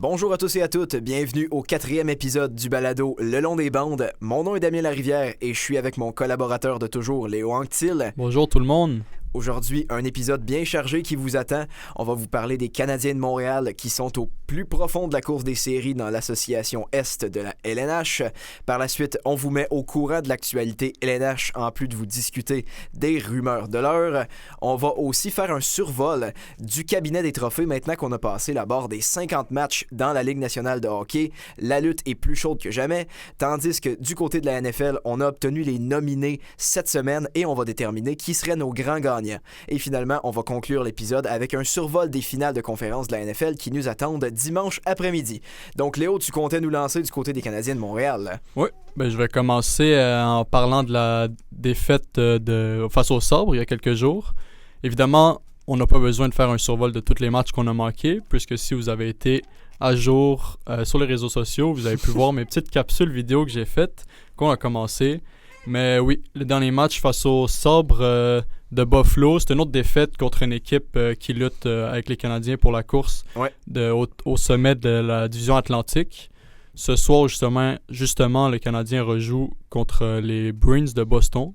Bonjour à tous et à toutes, bienvenue au 4e épisode du balado Le long des bandes. Mon nom est Damien Larivière et je suis avec mon collaborateur de toujours, Léo Anctil. Bonjour tout le monde. Aujourd'hui, un épisode bien chargé qui vous attend. On va vous parler des Canadiens de Montréal qui sont au plus profond de la course des séries dans l'association Est de la LNH. Par la suite, on vous met au courant de l'actualité LNH en plus de vous discuter des rumeurs de l'heure. On va aussi faire un survol du cabinet des trophées maintenant qu'on a passé la barre des 50 matchs dans la Ligue nationale de hockey. La lutte est plus chaude que jamais, tandis que du côté de la NFL, on a obtenu les nominés cette semaine et on va déterminer qui seraient nos grands gagnants. Et finalement, on va conclure l'épisode avec un survol des finales de conférence de la NFL qui nous attendent dimanche après-midi. Donc Léo, tu comptais nous lancer du côté des Canadiens de Montréal. Oui, je vais commencer en parlant de la défaite face aux Sabres il y a quelques jours. Évidemment, on n'a pas besoin de faire un survol de tous les matchs qu'on a manqués, puisque si vous avez été à jour sur les réseaux sociaux, vous avez pu voir mes petites capsules vidéo que j'ai faites, qu'on a commencé. Mais oui, le dernier match face aux Sabres de Buffalo, c'est une autre défaite contre une équipe qui lutte avec les Canadiens pour la course au sommet de la division Atlantique. Ce soir, justement, le Canadien rejoue contre les Bruins de Boston,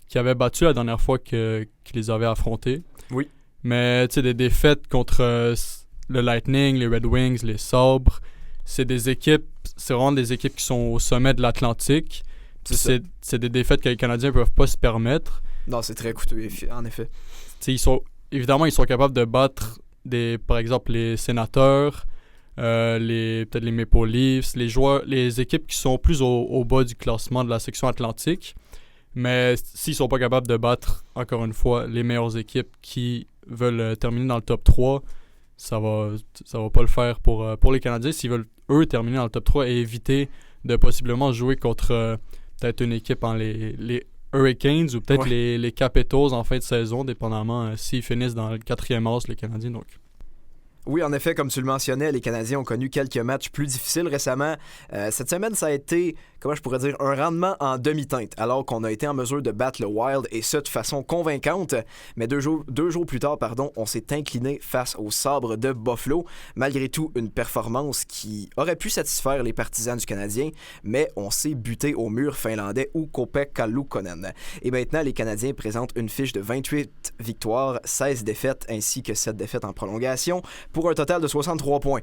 qui avaient battu la dernière fois qu'ils les avaient affrontés. Oui. Mais tu sais, des défaites contre le Lightning, les Red Wings, les Sabres, c'est vraiment des équipes qui sont au sommet de l'Atlantique. C'est des défaites que les Canadiens ne peuvent pas se permettre. Non, c'est très coûteux, en effet. Ils sont capables de battre, par exemple, les Sénateurs, peut-être les Maple Leafs, les équipes qui sont plus au bas du classement de la section Atlantique. Mais s'ils ne sont pas capables de battre, encore une fois, les meilleures équipes qui veulent terminer dans le top 3, ça va pas le faire pour les Canadiens. S'ils veulent, eux, terminer dans le top 3 et éviter de possiblement jouer contre peut-être une équipe en les Hurricanes ou peut-être les Capitals en fin de saison, dépendamment s'ils finissent dans le 4e as, les Canadiens. Donc. Oui, en effet, comme tu le mentionnais, les Canadiens ont connu quelques matchs plus difficiles récemment. Cette semaine, ça a été, comment je pourrais dire, un rendement en demi-teinte, alors qu'on a été en mesure de battre le Wild, et ça de façon convaincante. Mais deux jours plus tard, on s'est incliné face aux Sabres de Buffalo. Malgré tout, une performance qui aurait pu satisfaire les partisans du Canadien, mais on s'est buté au mur finlandais Ukko-Pekka Luukkonen. Et maintenant, les Canadiens présentent une fiche de 28 victoires, 16 défaites, ainsi que 7 défaites en prolongation, pour un total de 63 points,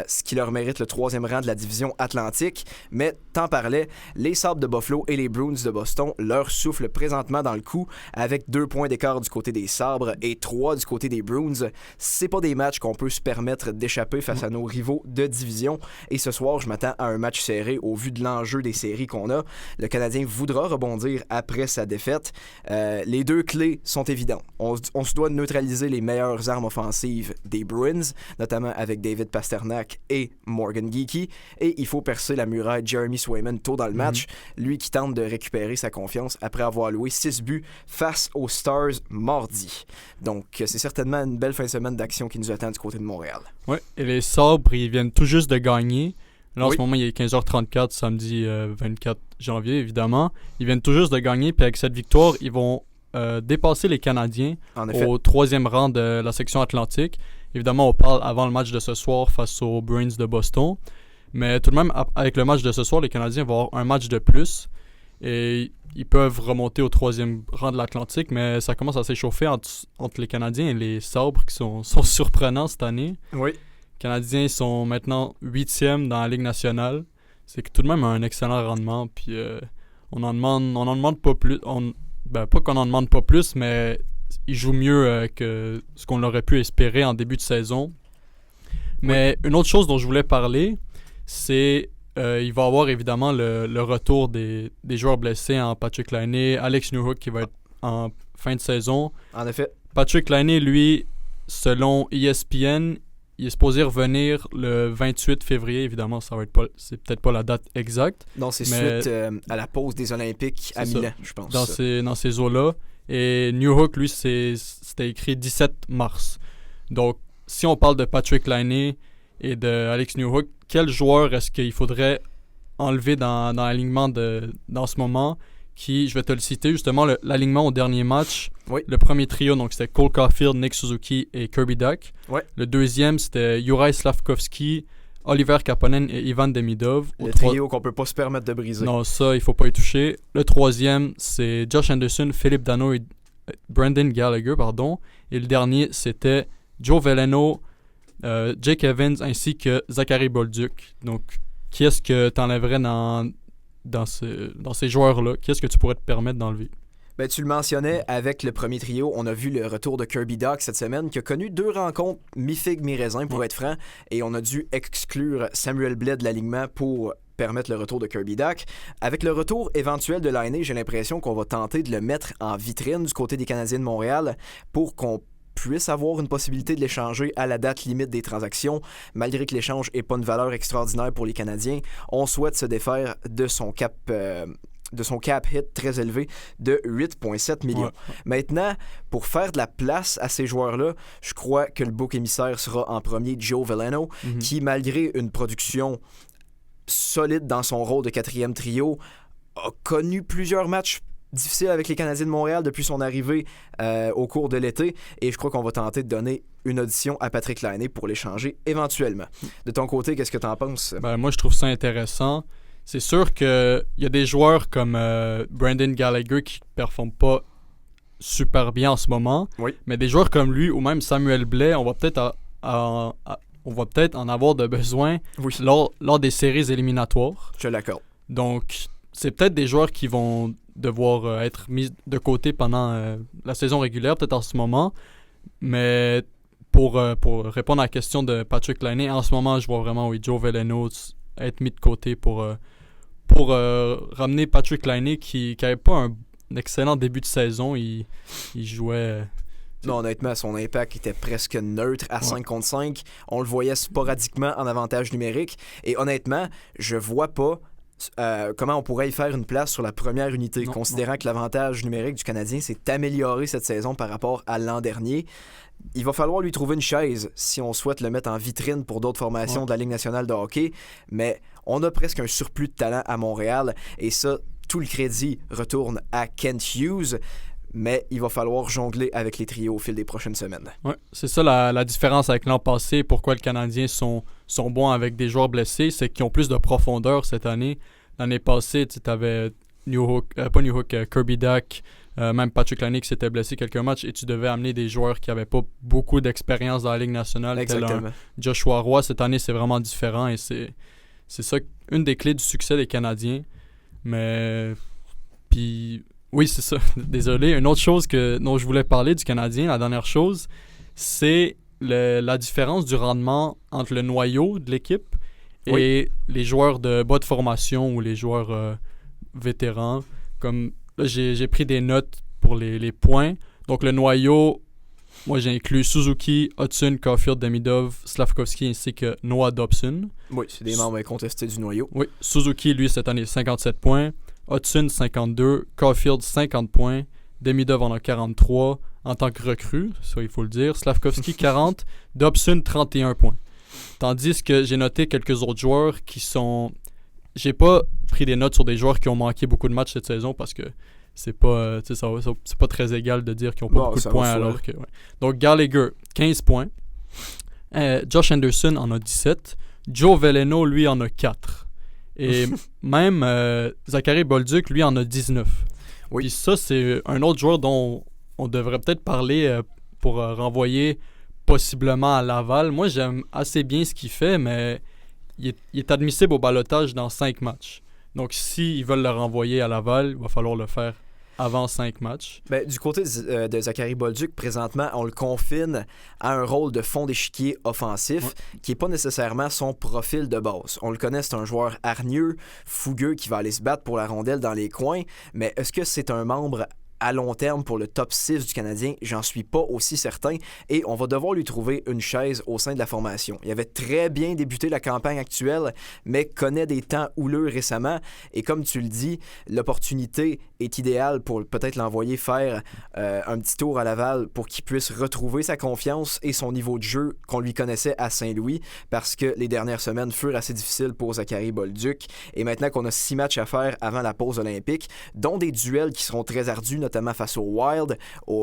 ce qui leur mérite le 3e rang de la division Atlantique. Mais t'en parlais, les Sabres de Buffalo et les Bruins de Boston leur soufflent présentement dans le coup, avec 2 points d'écart du côté des Sabres et 3 du côté des Bruins. C'est pas des matchs qu'on peut se permettre d'échapper face à nos rivaux de division. Et ce soir, je m'attends à un match serré au vu de l'enjeu des séries qu'on a. Le Canadien voudra rebondir après sa défaite. Les deux clés sont évidentes. On se doit de neutraliser les meilleures armes offensives des Bruins, notamment avec David Pastrnak et Morgan Geekie, et il faut percer la muraille Jeremy Swayman tôt dans le match, lui qui tente de récupérer sa confiance après avoir loué 6 buts face aux Stars mardi. Donc c'est certainement une belle fin de semaine d'action qui nous attend du côté de Montréal. Oui, et les Sabres, ils viennent tout juste de gagner. Là, en ce moment, il est 15h34, samedi 24 janvier, évidemment. Ils viennent tout juste de gagner, puis avec cette victoire, ils vont dépasser les Canadiens au 3e rang de la section Atlantique. Évidemment, on parle avant le match de ce soir face aux Bruins de Boston. Mais tout de même, avec le match de ce soir, les Canadiens vont avoir un match de plus. Et ils peuvent remonter au 3e rang de l'Atlantique. Mais ça commence à s'échauffer entre les Canadiens et les Sabres qui sont surprenants cette année. Oui. Les Canadiens sont maintenant 8e dans la Ligue nationale. C'est tout de même un excellent rendement. Puis on en demande pas plus. Pas qu'on en demande pas plus, mais ils jouent mieux que ce qu'on aurait pu espérer en début de saison. Mais une autre chose dont je voulais parler, c'est il va y avoir évidemment le retour des joueurs blessés en Patrik Laine, Alex Newhook qui va être en fin de saison. En effet. Patrik Laine, lui, selon ESPN, il est supposé revenir le 28 février. Évidemment, c'est peut-être pas la date exacte. Non, c'est suite à la pause des Olympiques à Milan, je pense. Dans ces eaux-là. Et Newhook, lui, c'était écrit 17 mars. Donc, si on parle de Patrik Laine et de Alex Newhook, quel joueur est-ce qu'il faudrait enlever dans l'alignement dans ce moment? Je vais te le citer, justement, l'alignement au dernier match. Oui. Le premier trio, donc c'était Cole Caulfield, Nick Suzuki et Kirby Dach. Oui. Le deuxième, c'était Juraj Slafkovský, Oliver Kapanen et Ivan Demidov. Le trio qu'on peut pas se permettre de briser. Non, ça, il faut pas y toucher. Le troisième, c'est Josh Anderson, Philippe Danault et Brendan Gallagher, pardon. Et le dernier, c'était Joe Veleno, Jake Evans ainsi que Zachary Bolduc. Donc, qui est-ce que tu enlèverais dans ces joueurs-là? Qui est-ce que tu pourrais te permettre d'enlever? Ben, tu le mentionnais, avec le premier trio, on a vu le retour de Kirby Dach cette semaine, qui a connu 2 rencontres mi-figue, mi-raisin, pour être franc, et on a dû exclure Samuel Blais de l'alignement pour permettre le retour de Kirby Dach. Avec le retour éventuel de Laine, j'ai l'impression qu'on va tenter de le mettre en vitrine du côté des Canadiens de Montréal pour qu'on puisse avoir une possibilité de l'échanger à la date limite des transactions. Malgré que l'échange n'ait pas une valeur extraordinaire pour les Canadiens, on souhaite se défaire de son cap hit très élevé de 8,7 millions. Ouais. Maintenant, pour faire de la place à ces joueurs-là, je crois que le bouc émissaire sera en premier Joe Veleno, qui, malgré une production solide dans son rôle de 4e trio, a connu plusieurs matchs difficiles avec les Canadiens de Montréal depuis son arrivée au cours de l'été, et je crois qu'on va tenter de donner une audition à Patrick Laine pour l'échanger éventuellement. De ton côté, qu'est-ce que tu en penses? Moi, je trouve ça intéressant. C'est sûr qu'il y a des joueurs comme Brendan Gallagher qui ne performent pas super bien en ce moment, oui. Mais des joueurs comme lui ou même Samuel Blais, on va peut-être en avoir de besoin oui. lors des séries éliminatoires. Je l'accorde. Donc, c'est peut-être des joueurs qui vont devoir être mis de côté pendant la saison régulière, peut-être en ce moment. Mais pour répondre à la question de Patrick Laine, en ce moment, je vois vraiment Joe Veleno être mis de côté pour ramener Patrick Laine qui n'avait pas un excellent début de saison. Il jouait... Non, honnêtement, son impact était presque neutre à 5 contre 5. On le voyait sporadiquement en avantage numérique. Et honnêtement, je vois pas comment on pourrait y faire une place sur la première unité, considérant que l'avantage numérique du Canadien s'est amélioré cette saison par rapport à l'an dernier. Il va falloir lui trouver une chaise si on souhaite le mettre en vitrine pour d'autres formations de la Ligue nationale de hockey, mais on a presque un surplus de talent à Montréal, et ça, tout le crédit retourne à Kent Hughes, mais il va falloir jongler avec les trios au fil des prochaines semaines. Oui, c'est ça la différence avec l'an passé. Pourquoi les Canadiens sont bons avec des joueurs blessés, c'est qu'ils ont plus de profondeur cette année. L'année passée, tu avais Kirby Dach, même Patrick Laine qui s'était blessé quelques matchs, et tu devais amener des joueurs qui n'avaient pas beaucoup d'expérience dans la Ligue nationale. Exactement. Joshua Roy, cette année, c'est vraiment différent, et c'est ça une des clés du succès des Canadiens. Mais... Puis... Oui, c'est ça. Désolé. Une autre chose dont je voulais parler du Canadien, la dernière chose, c'est la différence du rendement entre le noyau de l'équipe et les joueurs de bas de formation ou les joueurs vétérans. Comme là, j'ai pris des notes pour les points. Donc, le noyau, moi, j'ai inclus Suzuki, Hudson, Caulfield, Demidov, Slavkovski ainsi que Noah Dobson. Oui, c'est des membres incontestés du noyau. Oui. Suzuki, lui, cette année, 57 points. Hudson, 52. Caulfield, 50 points. Demidov en a 43 en tant que recrue, ça il faut le dire. Slavkovski, 40. Dobson, 31 points. Tandis que j'ai noté quelques autres joueurs qui sont... J'ai pas pris des notes sur des joueurs qui ont manqué beaucoup de matchs cette saison parce que c'est pas, c'est pas très égal de dire qu'ils ont pas beaucoup de points alors que... Ouais. Donc Gallagher, 15 points. Josh Anderson en a 17. Joe Veleno, lui, en a 4. Et même Zachary Bolduc, lui, en a 19. Oui. Puis ça, c'est un autre joueur dont on devrait peut-être parler pour renvoyer possiblement à Laval. Moi, j'aime assez bien ce qu'il fait, mais il est admissible au ballottage dans 5 matchs. Donc, s'ils veulent le renvoyer à Laval, il va falloir le faire avant 5 matchs. Ben, du côté de Zachary Bolduc, présentement, on le confine à un rôle de fond d'échiquier offensif qui n'est pas nécessairement son profil de base. On le connaît, c'est un joueur hargneux, fougueux, qui va aller se battre pour la rondelle dans les coins, mais est-ce que c'est un membre à long terme pour le top 6 du Canadien? J'en suis pas aussi certain, et on va devoir lui trouver une chaise au sein de la formation. Il avait très bien débuté la campagne actuelle, mais connaît des temps houleux récemment, et comme tu le dis, l'opportunité est idéale pour peut-être l'envoyer faire un petit tour à Laval pour qu'il puisse retrouver sa confiance et son niveau de jeu qu'on lui connaissait à Saint-Louis, parce que les dernières semaines furent assez difficiles pour Zachary Bolduc, et maintenant qu'on a 6 matchs à faire avant la pause olympique, dont des duels qui seront très ardus, notamment notamment face au Wild,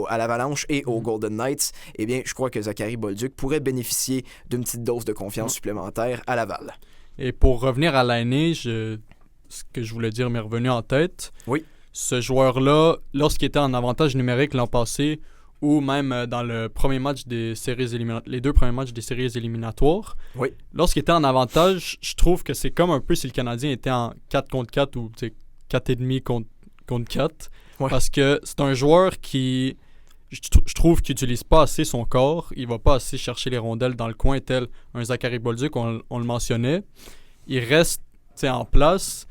à l'Avalanche et aux Golden Knights, eh bien, je crois que Zachary Bolduc pourrait bénéficier d'une petite dose de confiance supplémentaire à Laval. Et pour revenir à l'année, ce que je voulais dire m'est revenu en tête. Oui. Ce joueur-là, lorsqu'il était en avantage numérique l'an passé, ou même dans le premier match des séries les 2 premiers matchs des séries éliminatoires. Oui. Lorsqu'il était en avantage, je trouve que c'est comme un peu si le Canadien était en 4 contre 4 ou 4,5 contre 4. Ouais. Parce que c'est un joueur qui, je trouve qu'il n'utilise pas assez son corps. Il va pas assez chercher les rondelles dans le coin, tel un Zachary Bolduc, on le mentionnait. Il reste en place,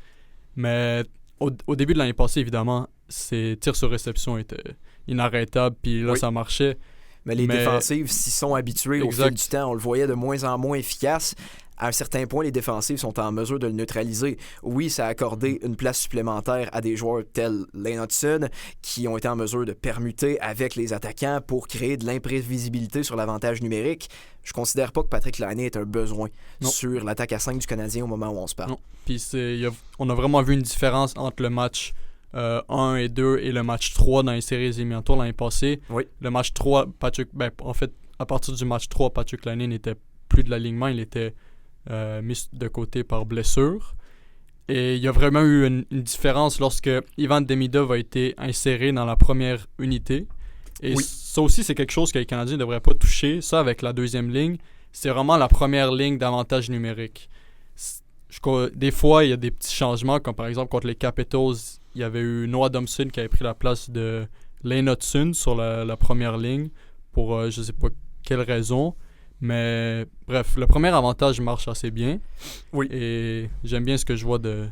mais au début de l'année passée, évidemment, ses tirs sur réception étaient inarrêtables, puis là, ça marchait. Mais les défensives s'y sont habituées au fil du temps. On le voyait de moins en moins efficace. À un certain point, les défensives sont en mesure de le neutraliser. Oui, ça a accordé une place supplémentaire à des joueurs tels Lane Hutson qui ont été en mesure de permuter avec les attaquants pour créer de l'imprévisibilité sur l'avantage numérique. Je considère pas que Patrick Laine est un besoin sur l'attaque à 5 du Canadien au moment où on se parle. Non. Puis on a vraiment vu une différence entre le match 1 et 2 et le match 3 dans les séries éliminatoires l'année passée. Oui. Le match 3, en fait, à partir du match 3, Patrick Laine n'était plus de l'alignement, il était mis de côté par blessure. Et il y a vraiment eu une différence lorsque Ivan Demidov a été inséré dans la première unité. Et ça aussi, c'est quelque chose que les Canadiens ne devraient pas toucher. Ça, avec la deuxième ligne, c'est vraiment la première ligne d'avantage numérique. Des fois, il y a des petits changements, comme par exemple contre les Capitals, il y avait eu Noah Dobson qui avait pris la place de Lane Hutson sur la première ligne pour je ne sais pas quelle raison. Mais bref, le premier avantage marche assez bien. Oui. Et j'aime bien ce que je vois de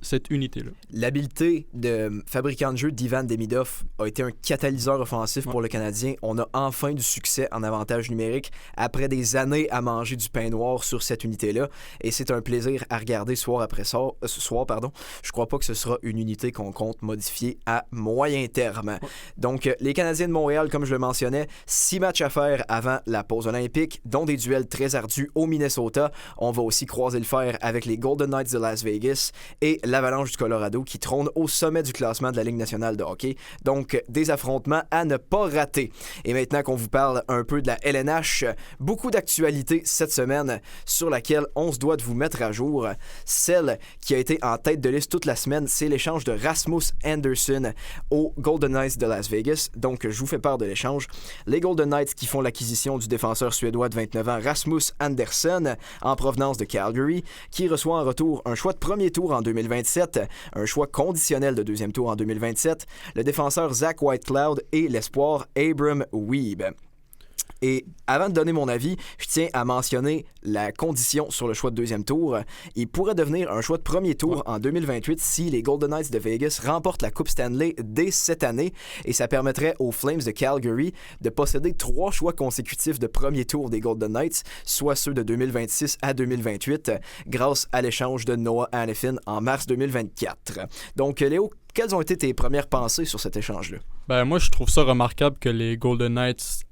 cette unité-là. L'habileté de fabricant de jeu d'Ivan Demidov a été un catalyseur offensif pour le Canadien. On a enfin du succès en avantage numérique après des années à manger du pain noir sur cette unité-là. Et c'est un plaisir à regarder soir après soir. Je crois pas que ce sera une unité qu'on compte modifier à moyen terme. Donc, les Canadiens de Montréal, comme je le mentionnais, 6 matchs à faire avant la pause olympique, dont des duels très ardus au Minnesota. On va aussi croiser le fer avec les Golden Knights de Las Vegas et l'Avalanche du Colorado qui trône au sommet du classement de la Ligue nationale de hockey. Donc, des affrontements à ne pas rater. Et maintenant qu'on vous parle un peu de la LNH, beaucoup d'actualités cette semaine sur laquelle on se doit de vous mettre à jour. Celle qui a été en tête de liste toute la semaine, c'est l'échange de Rasmus Andersson aux Golden Knights de Las Vegas. Donc, je vous fais part de l'échange. Les Golden Knights qui font l'acquisition du défenseur suédois de 29 ans Rasmus Andersson en provenance de Calgary, qui reçoit en retour un choix de premier tour en 2027, un choix conditionnel de deuxième tour en 2027, le défenseur Zach Whitecloud et l'espoir Abram Weeb. Et avant de donner mon avis, je tiens à mentionner la condition sur le choix de deuxième tour. Il pourrait devenir un choix de premier tour en 2028 si les Golden Knights de Vegas remportent la Coupe Stanley dès cette année. Et ça permettrait aux Flames de Calgary de posséder 3 choix consécutifs de premier tour des Golden Knights, soit ceux de 2026 à 2028, grâce à l'échange de Noah Hanifin en mars 2024. Donc, Léo, quelles ont été tes premières pensées sur cet échange-là? Moi, je trouve ça remarquable que les Golden Knights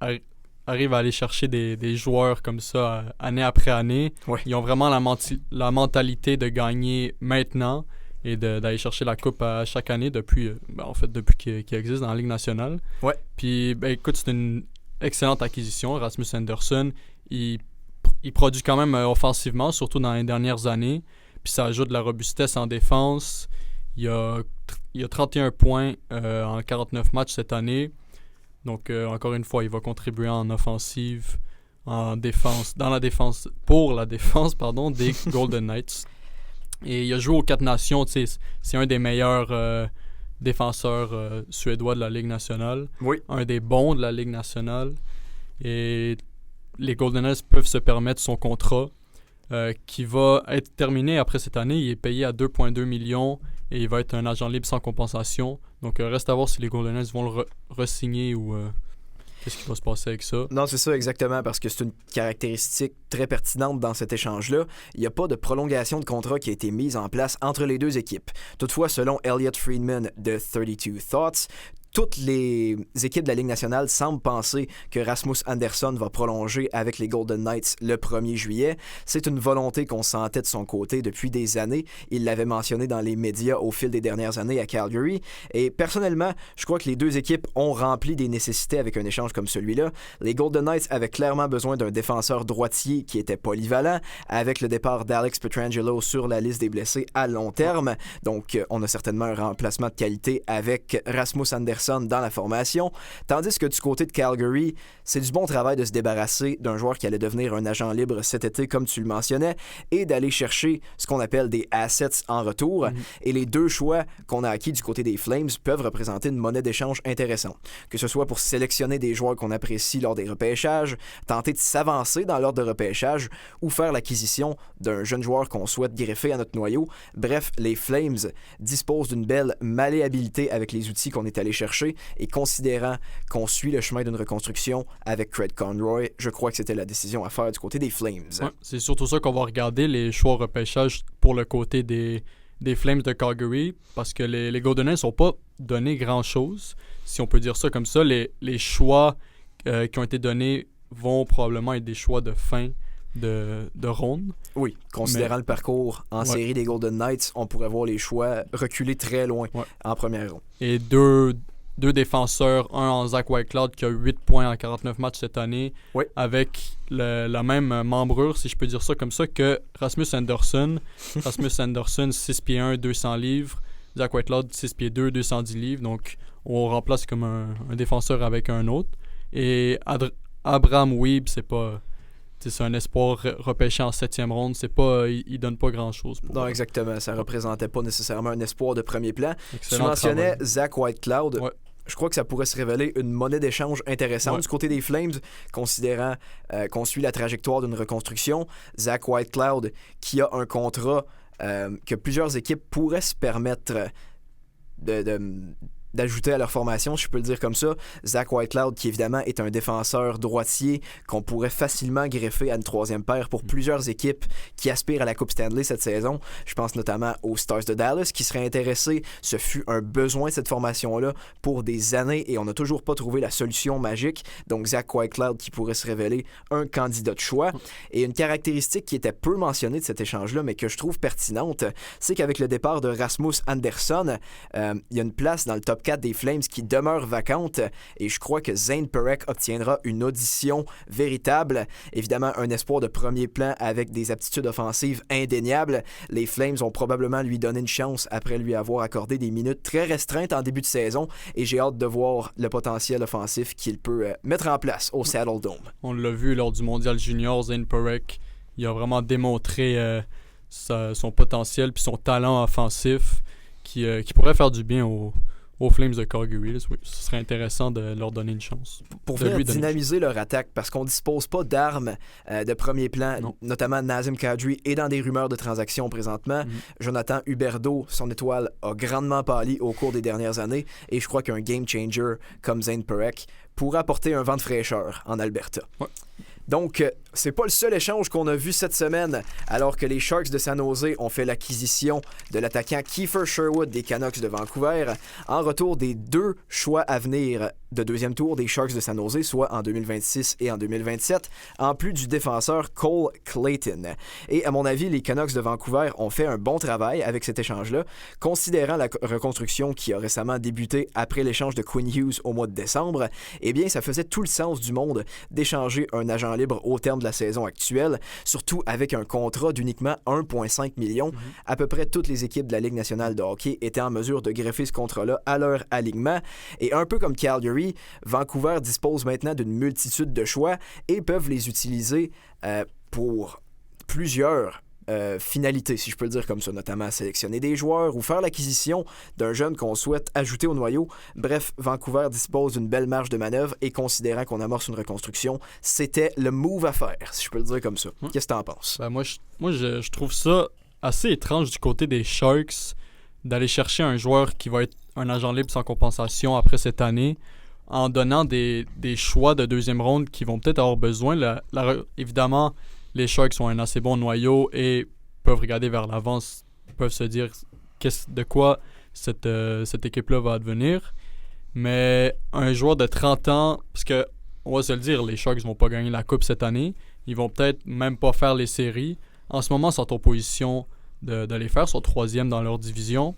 arrivent à aller chercher des joueurs comme ça année après année. Ouais. Ils ont vraiment la mentalité de gagner maintenant et d'aller chercher la coupe à chaque année depuis qu'ils existent dans la Ligue nationale. Ouais. Puis, écoute, c'est une excellente acquisition. Rasmus Andersson, il produit quand même offensivement, surtout dans les dernières années. Puis ça ajoute de la robustesse en défense. Il y a 31 points en 49 matchs cette année. Donc, encore une fois, il va contribuer en offensive, en défense, pour la défense des Golden Knights. Et il a joué aux 4 nations, tu sais, c'est un des meilleurs défenseurs suédois de la Ligue nationale. Oui. Un des bons de la Ligue nationale. Et les Golden Knights peuvent se permettre son contrat qui va être terminé après cette année. Il est payé à 2,2 millions et il va être un agent libre sans compensation. Donc, reste à voir si les Golden Knights vont le re-signer ou qu'est-ce qui va se passer avec ça. Non, c'est ça exactement, parce que c'est une caractéristique très pertinente dans cet échange-là. Il n'y a pas de prolongation de contrat qui a été mise en place entre les deux équipes. Toutefois, selon Elliot Friedman de 32 Thoughts, toutes les équipes de la Ligue nationale semblent penser que Rasmus Andersson va prolonger avec les Golden Knights le 1er juillet. C'est une volonté qu'on sentait de son côté depuis des années. Il l'avait mentionné dans les médias au fil des dernières années à Calgary. Et personnellement, je crois que les deux équipes ont rempli des nécessités avec un échange comme celui-là. Les Golden Knights avaient clairement besoin d'un défenseur droitier qui était polyvalent, avec le départ d'Alex Pietrangelo sur la liste des blessés à long terme. Donc, on a certainement un remplacement de qualité avec Rasmus Andersson dans la formation. Tandis que du côté de Calgary, c'est du bon travail de se débarrasser d'un joueur qui allait devenir un agent libre cet été, comme tu le mentionnais, et d'aller chercher ce qu'on appelle des assets en retour. Et les deux choix qu'on a acquis du côté des Flames peuvent représenter une monnaie d'échange intéressante. Que ce soit pour sélectionner des joueurs qu'on apprécie lors des repêchages, tenter de s'avancer dans l'ordre de repêchage ou faire l'acquisition d'un jeune joueur qu'on souhaite greffer à notre noyau. Bref, les Flames disposent d'une belle malléabilité avec les outils qu'on est allé chercher et considérant qu'on suit le chemin d'une reconstruction avec Craig Conroy, je crois que c'était la décision à faire du côté des Flames. Ouais, c'est surtout ça qu'on va regarder, les choix repêchage pour le côté des Flames de Calgary, parce que les Golden Knights n'ont pas donné grand-chose, si on peut dire ça comme ça. Les choix qui ont été donnés vont probablement être des choix de fin de ronde. Oui, considérant le parcours en série des Golden Knights, on pourrait voir les choix reculer très loin en première ronde. Et deux défenseurs, un en Zach Whitecloud qui a 8 points en 49 matchs cette année, avec la même membrure, si je peux dire ça comme ça, que Rasmus Andersson. Rasmus Andersson, 6 pieds 1, 200 livres. Zach Whitecloud, 6 pieds 2, 210 livres. Donc, on remplace comme un défenseur avec un autre. Et Abraham Weeb, c'est un espoir repêché en 7e ronde. Il donne pas grand-chose. Non, exactement. Ça représentait pas nécessairement un espoir de premier plan. Excellent tu mentionnais travail. Zach Whitecloud. Ouais. Je crois que ça pourrait se révéler une monnaie d'échange intéressante du côté des Flames, considérant qu'on suit la trajectoire d'une reconstruction. Zach Whitecloud, qui a un contrat que plusieurs équipes pourraient se permettre d'ajouter à leur formation, si je peux le dire comme ça. Zach Whitecloud, qui évidemment est un défenseur droitier qu'on pourrait facilement greffer à une troisième paire pour plusieurs équipes qui aspirent à la Coupe Stanley cette saison. Je pense notamment aux Stars de Dallas qui seraient intéressés. Ce fut un besoin de cette formation-là pour des années et on n'a toujours pas trouvé la solution magique. Donc Zach Whitecloud qui pourrait se révéler un candidat de choix. Et une caractéristique qui était peu mentionnée de cet échange-là, mais que je trouve pertinente, c'est qu'avec le départ de Rasmus Andersson, il y a une place dans le top 4 des Flames qui demeure vacante et je crois que Zane Perek obtiendra une audition véritable. Évidemment, un espoir de premier plan avec des aptitudes offensives indéniables. Les Flames ont probablement lui donné une chance après lui avoir accordé des minutes très restreintes en début de saison et j'ai hâte de voir le potentiel offensif qu'il peut mettre en place au Saddle Dome. On l'a vu lors du Mondial Junior, Zane Perek, il a vraiment démontré son potentiel puis son talent offensif qui pourrait faire du bien aux Flames de Calgary. Oui, ce serait intéressant de leur donner une chance. Pour venir dynamiser leur attaque, parce qu'on ne dispose pas d'armes de premier plan, notamment Nazem Kadri est dans des rumeurs de transactions présentement. Jonathan Huberdeau, son étoile, a grandement pâli au cours des dernières années et je crois qu'un game changer comme Zane Perek pourrait apporter un vent de fraîcheur en Alberta. Ouais. Donc, c'est pas le seul échange qu'on a vu cette semaine, alors que les Sharks de San Jose ont fait l'acquisition de l'attaquant Kiefer Sherwood des Canucks de Vancouver en retour des 2 choix à venir de deuxième tour des Sharks de San Jose, soit en 2026 et en 2027, en plus du défenseur Cole Clayton. Et à mon avis, les Canucks de Vancouver ont fait un bon travail avec cet échange-là, considérant la reconstruction qui a récemment débuté après l'échange de Quinn Hughes au mois de décembre. Eh bien, ça faisait tout le sens du monde d'échanger un agent libre au terme de la saison actuelle, surtout avec un contrat d'uniquement 1,5 million. À peu près toutes les équipes de la Ligue nationale de hockey étaient en mesure de greffer ce contrat-là à leur alignement. Et un peu comme Calgary, Vancouver dispose maintenant d'une multitude de choix et peuvent les utiliser pour plusieurs finalité, si je peux le dire comme ça, notamment sélectionner des joueurs ou faire l'acquisition d'un jeune qu'on souhaite ajouter au noyau. Bref, Vancouver dispose d'une belle marge de manœuvre et considérant qu'on amorce une reconstruction, c'était le move à faire, si je peux le dire comme ça. Qu'est-ce que t'en penses? Ben moi, je trouve ça assez étrange du côté des Sharks d'aller chercher un joueur qui va être un agent libre sans compensation après cette année en donnant des choix de deuxième ronde qui vont peut-être avoir besoin. Évidemment, les Sharks ont un assez bon noyau et peuvent regarder vers l'avance, peuvent se dire de quoi cette équipe-là va advenir. Mais un joueur de 30 ans, parce que on va se le dire, les Sharks vont pas gagner la coupe cette année. Ils vont peut-être même pas faire les séries. En ce moment, ils sont en position de les faire. Ils sont 3e dans leur division.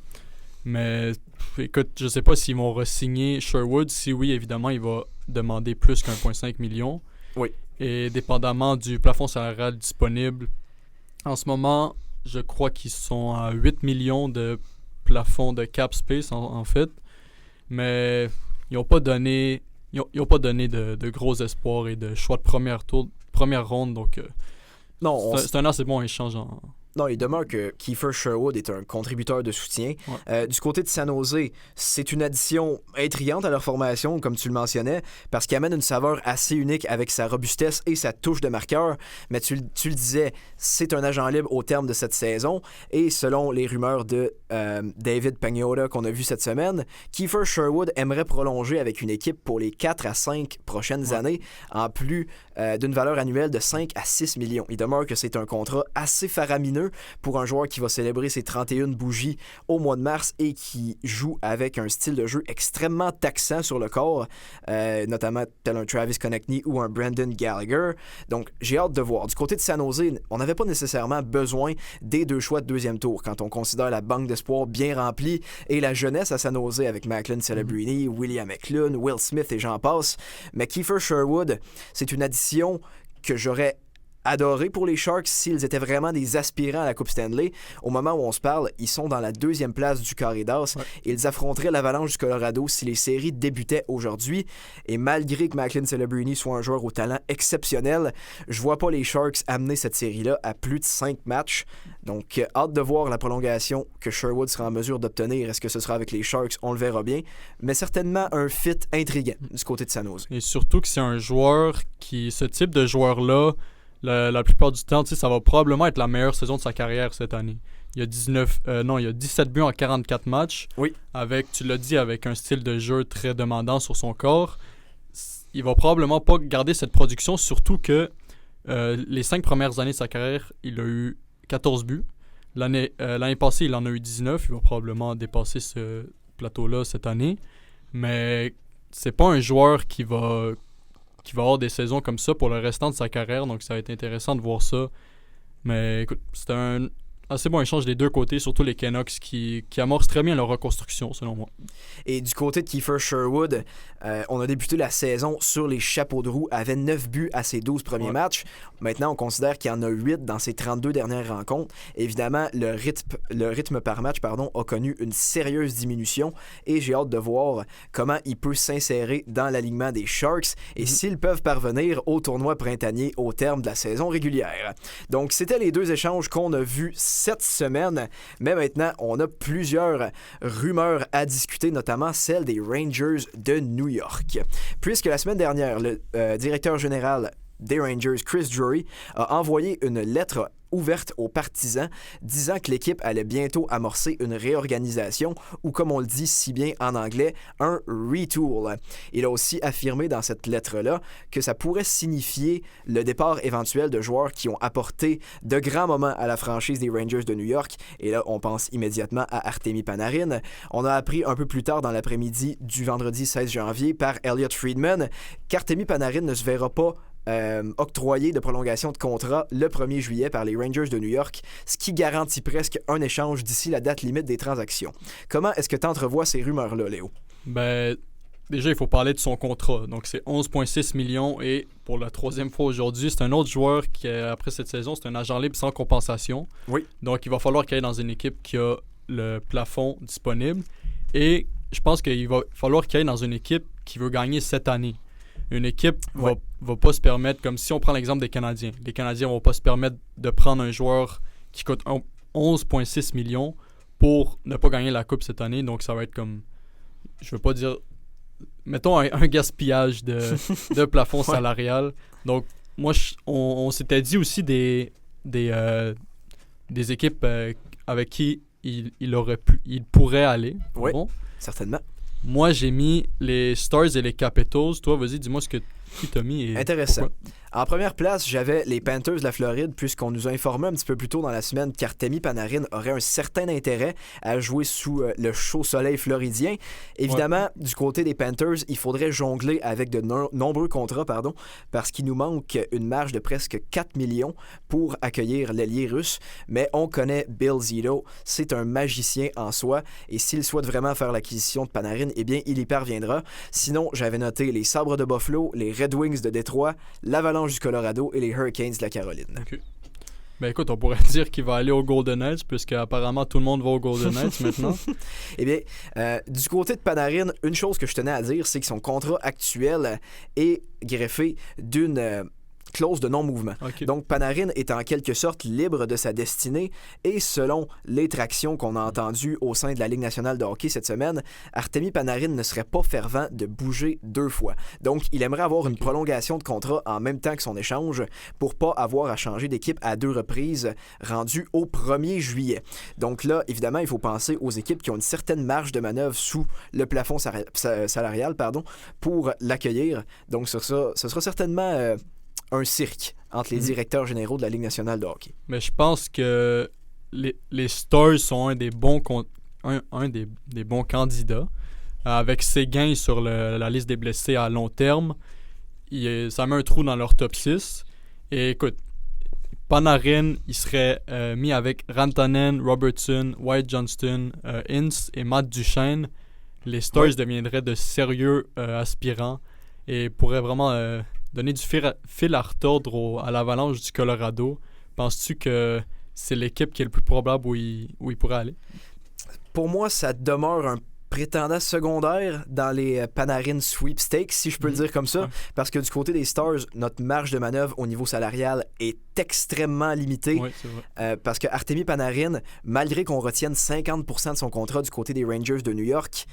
Mais écoute, je sais pas s'ils vont re-signer Sherwood. Si oui, évidemment, il va demander plus qu'1,5 million. Oui. Et dépendamment du plafond salarial disponible, en ce moment, je crois qu'ils sont à 8 millions de plafond de cap space en fait. Mais ils n'ont pas donné, de gros espoirs et de choix de première ronde. Donc, Non, c'est un assez bon échange. Non, il demeure que Kiefer Sherwood est un contributeur de soutien. Ouais. Du côté de San Jose, c'est une addition intrigante à leur formation, comme tu le mentionnais, parce qu'il amène une saveur assez unique avec sa robustesse et sa touche de marqueur. Mais tu le disais, c'est un agent libre au terme de cette saison. Et selon les rumeurs de David Pagnotta qu'on a vu cette semaine, Kiefer Sherwood aimerait prolonger avec une équipe pour les 4 à 5 prochaines années, en plus d'une valeur annuelle de 5 à 6 millions. Il demeure que c'est un contrat assez faramineux pour un joueur qui va célébrer ses 31 bougies au mois de mars et qui joue avec un style de jeu extrêmement taxant sur le corps, notamment tel un Travis Konechny ou un Brendan Gallagher. Donc, j'ai hâte de voir. Du côté de San Jose, on n'avait pas nécessairement besoin des 2 choix de deuxième tour quand on considère la banque d'espoir bien remplie et la jeunesse à San Jose avec Macklin Celebrini, William Eklund, Will Smith et j'en passe. Mais Kiefer Sherwood, c'est une addition que j'aurais adoré pour les Sharks s'ils étaient vraiment des aspirants à la Coupe Stanley. Au moment où on se parle, ils sont dans la 2e place du carré d'as. Ils affronteraient l'Avalanche du Colorado si les séries débutaient aujourd'hui. Et malgré que Macklin Celebrini soit un joueur au talent exceptionnel, je vois pas les Sharks amener cette série-là à plus de 5 matchs. Donc, hâte de voir la prolongation que Sherwood sera en mesure d'obtenir. Est-ce que ce sera avec les Sharks? On le verra bien. Mais certainement un fit intriguant du côté de San Jose. Et surtout que c'est un joueur ce type de joueur-là, la plupart du temps, ça va probablement être la meilleure saison de sa carrière cette année. Il y a 17 buts en 44 matchs. Oui. Tu l'as dit, avec un style de jeu très demandant sur son corps. Il va probablement pas garder cette production, surtout que les 5 premières années de sa carrière, il a eu 14 buts. L'année passée, il en a eu 19. Il va probablement dépasser ce plateau-là cette année. Mais c'est pas un joueur qui va avoir des saisons comme ça pour le restant de sa carrière, donc ça va être intéressant de voir ça. Mais écoute, c'est un assez bon échange des deux côtés, surtout les Canucks qui amorcent très bien leur reconstruction, selon moi. Et du côté de Kiefer Sherwood, on a débuté la saison sur les chapeaux de roue, avait 9 buts à ses 12 premiers matchs. Maintenant, on considère qu'il y en a 8 dans ses 32 dernières rencontres. Évidemment, le rythme par match a connu une sérieuse diminution et j'ai hâte de voir comment il peut s'insérer dans l'alignement des Sharks et s'ils peuvent parvenir au tournoi printanier au terme de la saison régulière. Donc, c'était les 2 échanges qu'on a vus cette semaine, mais maintenant, on a plusieurs rumeurs à discuter, notamment celle des Rangers de New York. Puisque la semaine dernière, le directeur général des Rangers, Chris Drury, a envoyé une lettre ouverte aux partisans, disant que l'équipe allait bientôt amorcer une réorganisation ou, comme on le dit si bien en anglais, un retool. Il a aussi affirmé dans cette lettre-là que ça pourrait signifier le départ éventuel de joueurs qui ont apporté de grands moments à la franchise des Rangers de New York. Et là, on pense immédiatement à Artemi Panarin. On a appris un peu plus tard dans l'après-midi du vendredi 16 janvier par Elliot Friedman qu'Artemi Panarin ne se verra pas octroyé de prolongation de contrat le 1er juillet par les Rangers de New York, ce qui garantit presque un échange d'ici la date limite des transactions. Comment est-ce que tu entrevois ces rumeurs-là, Léo? Ben, déjà, il faut parler de son contrat. Donc, c'est 11,6 millions et pour la 3e fois aujourd'hui, c'est un autre joueur qui, après cette saison, c'est un agent libre sans compensation. Oui. Donc, il va falloir qu'il aille dans une équipe qui a le plafond disponible et je pense qu'il va falloir qu'il aille dans une équipe qui veut gagner cette année. Une équipe va pas se permettre, comme si on prend l'exemple des Canadiens. Les Canadiens vont pas se permettre de prendre un joueur qui coûte 11,6 millions pour ne pas gagner la Coupe cette année. Donc, ça va être comme, je veux pas dire, mettons un gaspillage de plafond salarial. Donc, moi, on s'était dit aussi des équipes avec qui il pourrait aller. Oui, bon. Certainement. Moi, j'ai mis les Stars et les Capitals. Toi, vas-y, dis-moi ce que Qui t'a mis et Intéressant. pourquoi? En première place, j'avais les Panthers de la Floride, puisqu'on nous a informé un petit peu plus tôt dans la semaine qu'Artemi Panarin aurait un certain intérêt à jouer sous le chaud soleil floridien. Évidemment, du côté des Panthers, il faudrait jongler avec de nombreux contrats, parce qu'il nous manque une marge de presque 4 millions pour accueillir l'ailier russe. Mais on connaît Bill Zito, c'est un magicien en soi, et s'il souhaite vraiment faire l'acquisition de Panarin, eh bien, il y parviendra. Sinon, j'avais noté les Sabres de Buffalo, les Red Wings de Détroit, l'Avalanche du Colorado et les Hurricanes de la Caroline. Okay. Ben écoute, on pourrait dire qu'il va aller au Golden Knights, puisque apparemment tout le monde va au Golden Knights maintenant. Eh bien, du côté de Panarin, une chose que je tenais à dire, c'est que son contrat actuel est greffé d'une clause de non-mouvement. Okay. Donc, Panarin est en quelque sorte libre de sa destinée et selon les tractions qu'on a entendues au sein de la Ligue nationale de hockey cette semaine, Artemi Panarin ne serait pas fervent de bouger 2 fois. Donc, il aimerait avoir une prolongation de contrat en même temps que son échange pour pas avoir à changer d'équipe à 2 reprises rendu au 1er juillet. Donc là, évidemment, il faut penser aux équipes qui ont une certaine marge de manœuvre sous le plafond salarial pour l'accueillir. Donc, sur ça, ce sera certainement un cirque entre les directeurs généraux de la Ligue nationale de hockey. Mais je pense que les Stars sont un des bons candidats. Avec ses gains sur la liste des blessés à long terme, ça met un trou dans leur top 6. Et écoute, Panarin, il serait mis avec Rantanen, Robertson, Wyatt Johnston, Ince et Matt Duchene. Les Stars deviendraient de sérieux aspirants et pourraient vraiment donner du fil à retordre à l'Avalanche du Colorado. Penses-tu que c'est l'équipe qui est le plus probable où il pourrait aller? Pour moi, ça demeure un prétendant secondaire dans les Panarin sweepstakes, si je peux le dire comme ça, parce que du côté des Stars, notre marge de manœuvre au niveau salarial est extrêmement limitée. Oui, c'est vrai. Parce que Artemi Panarin, malgré qu'on retienne 50% de son contrat du côté des Rangers de New York,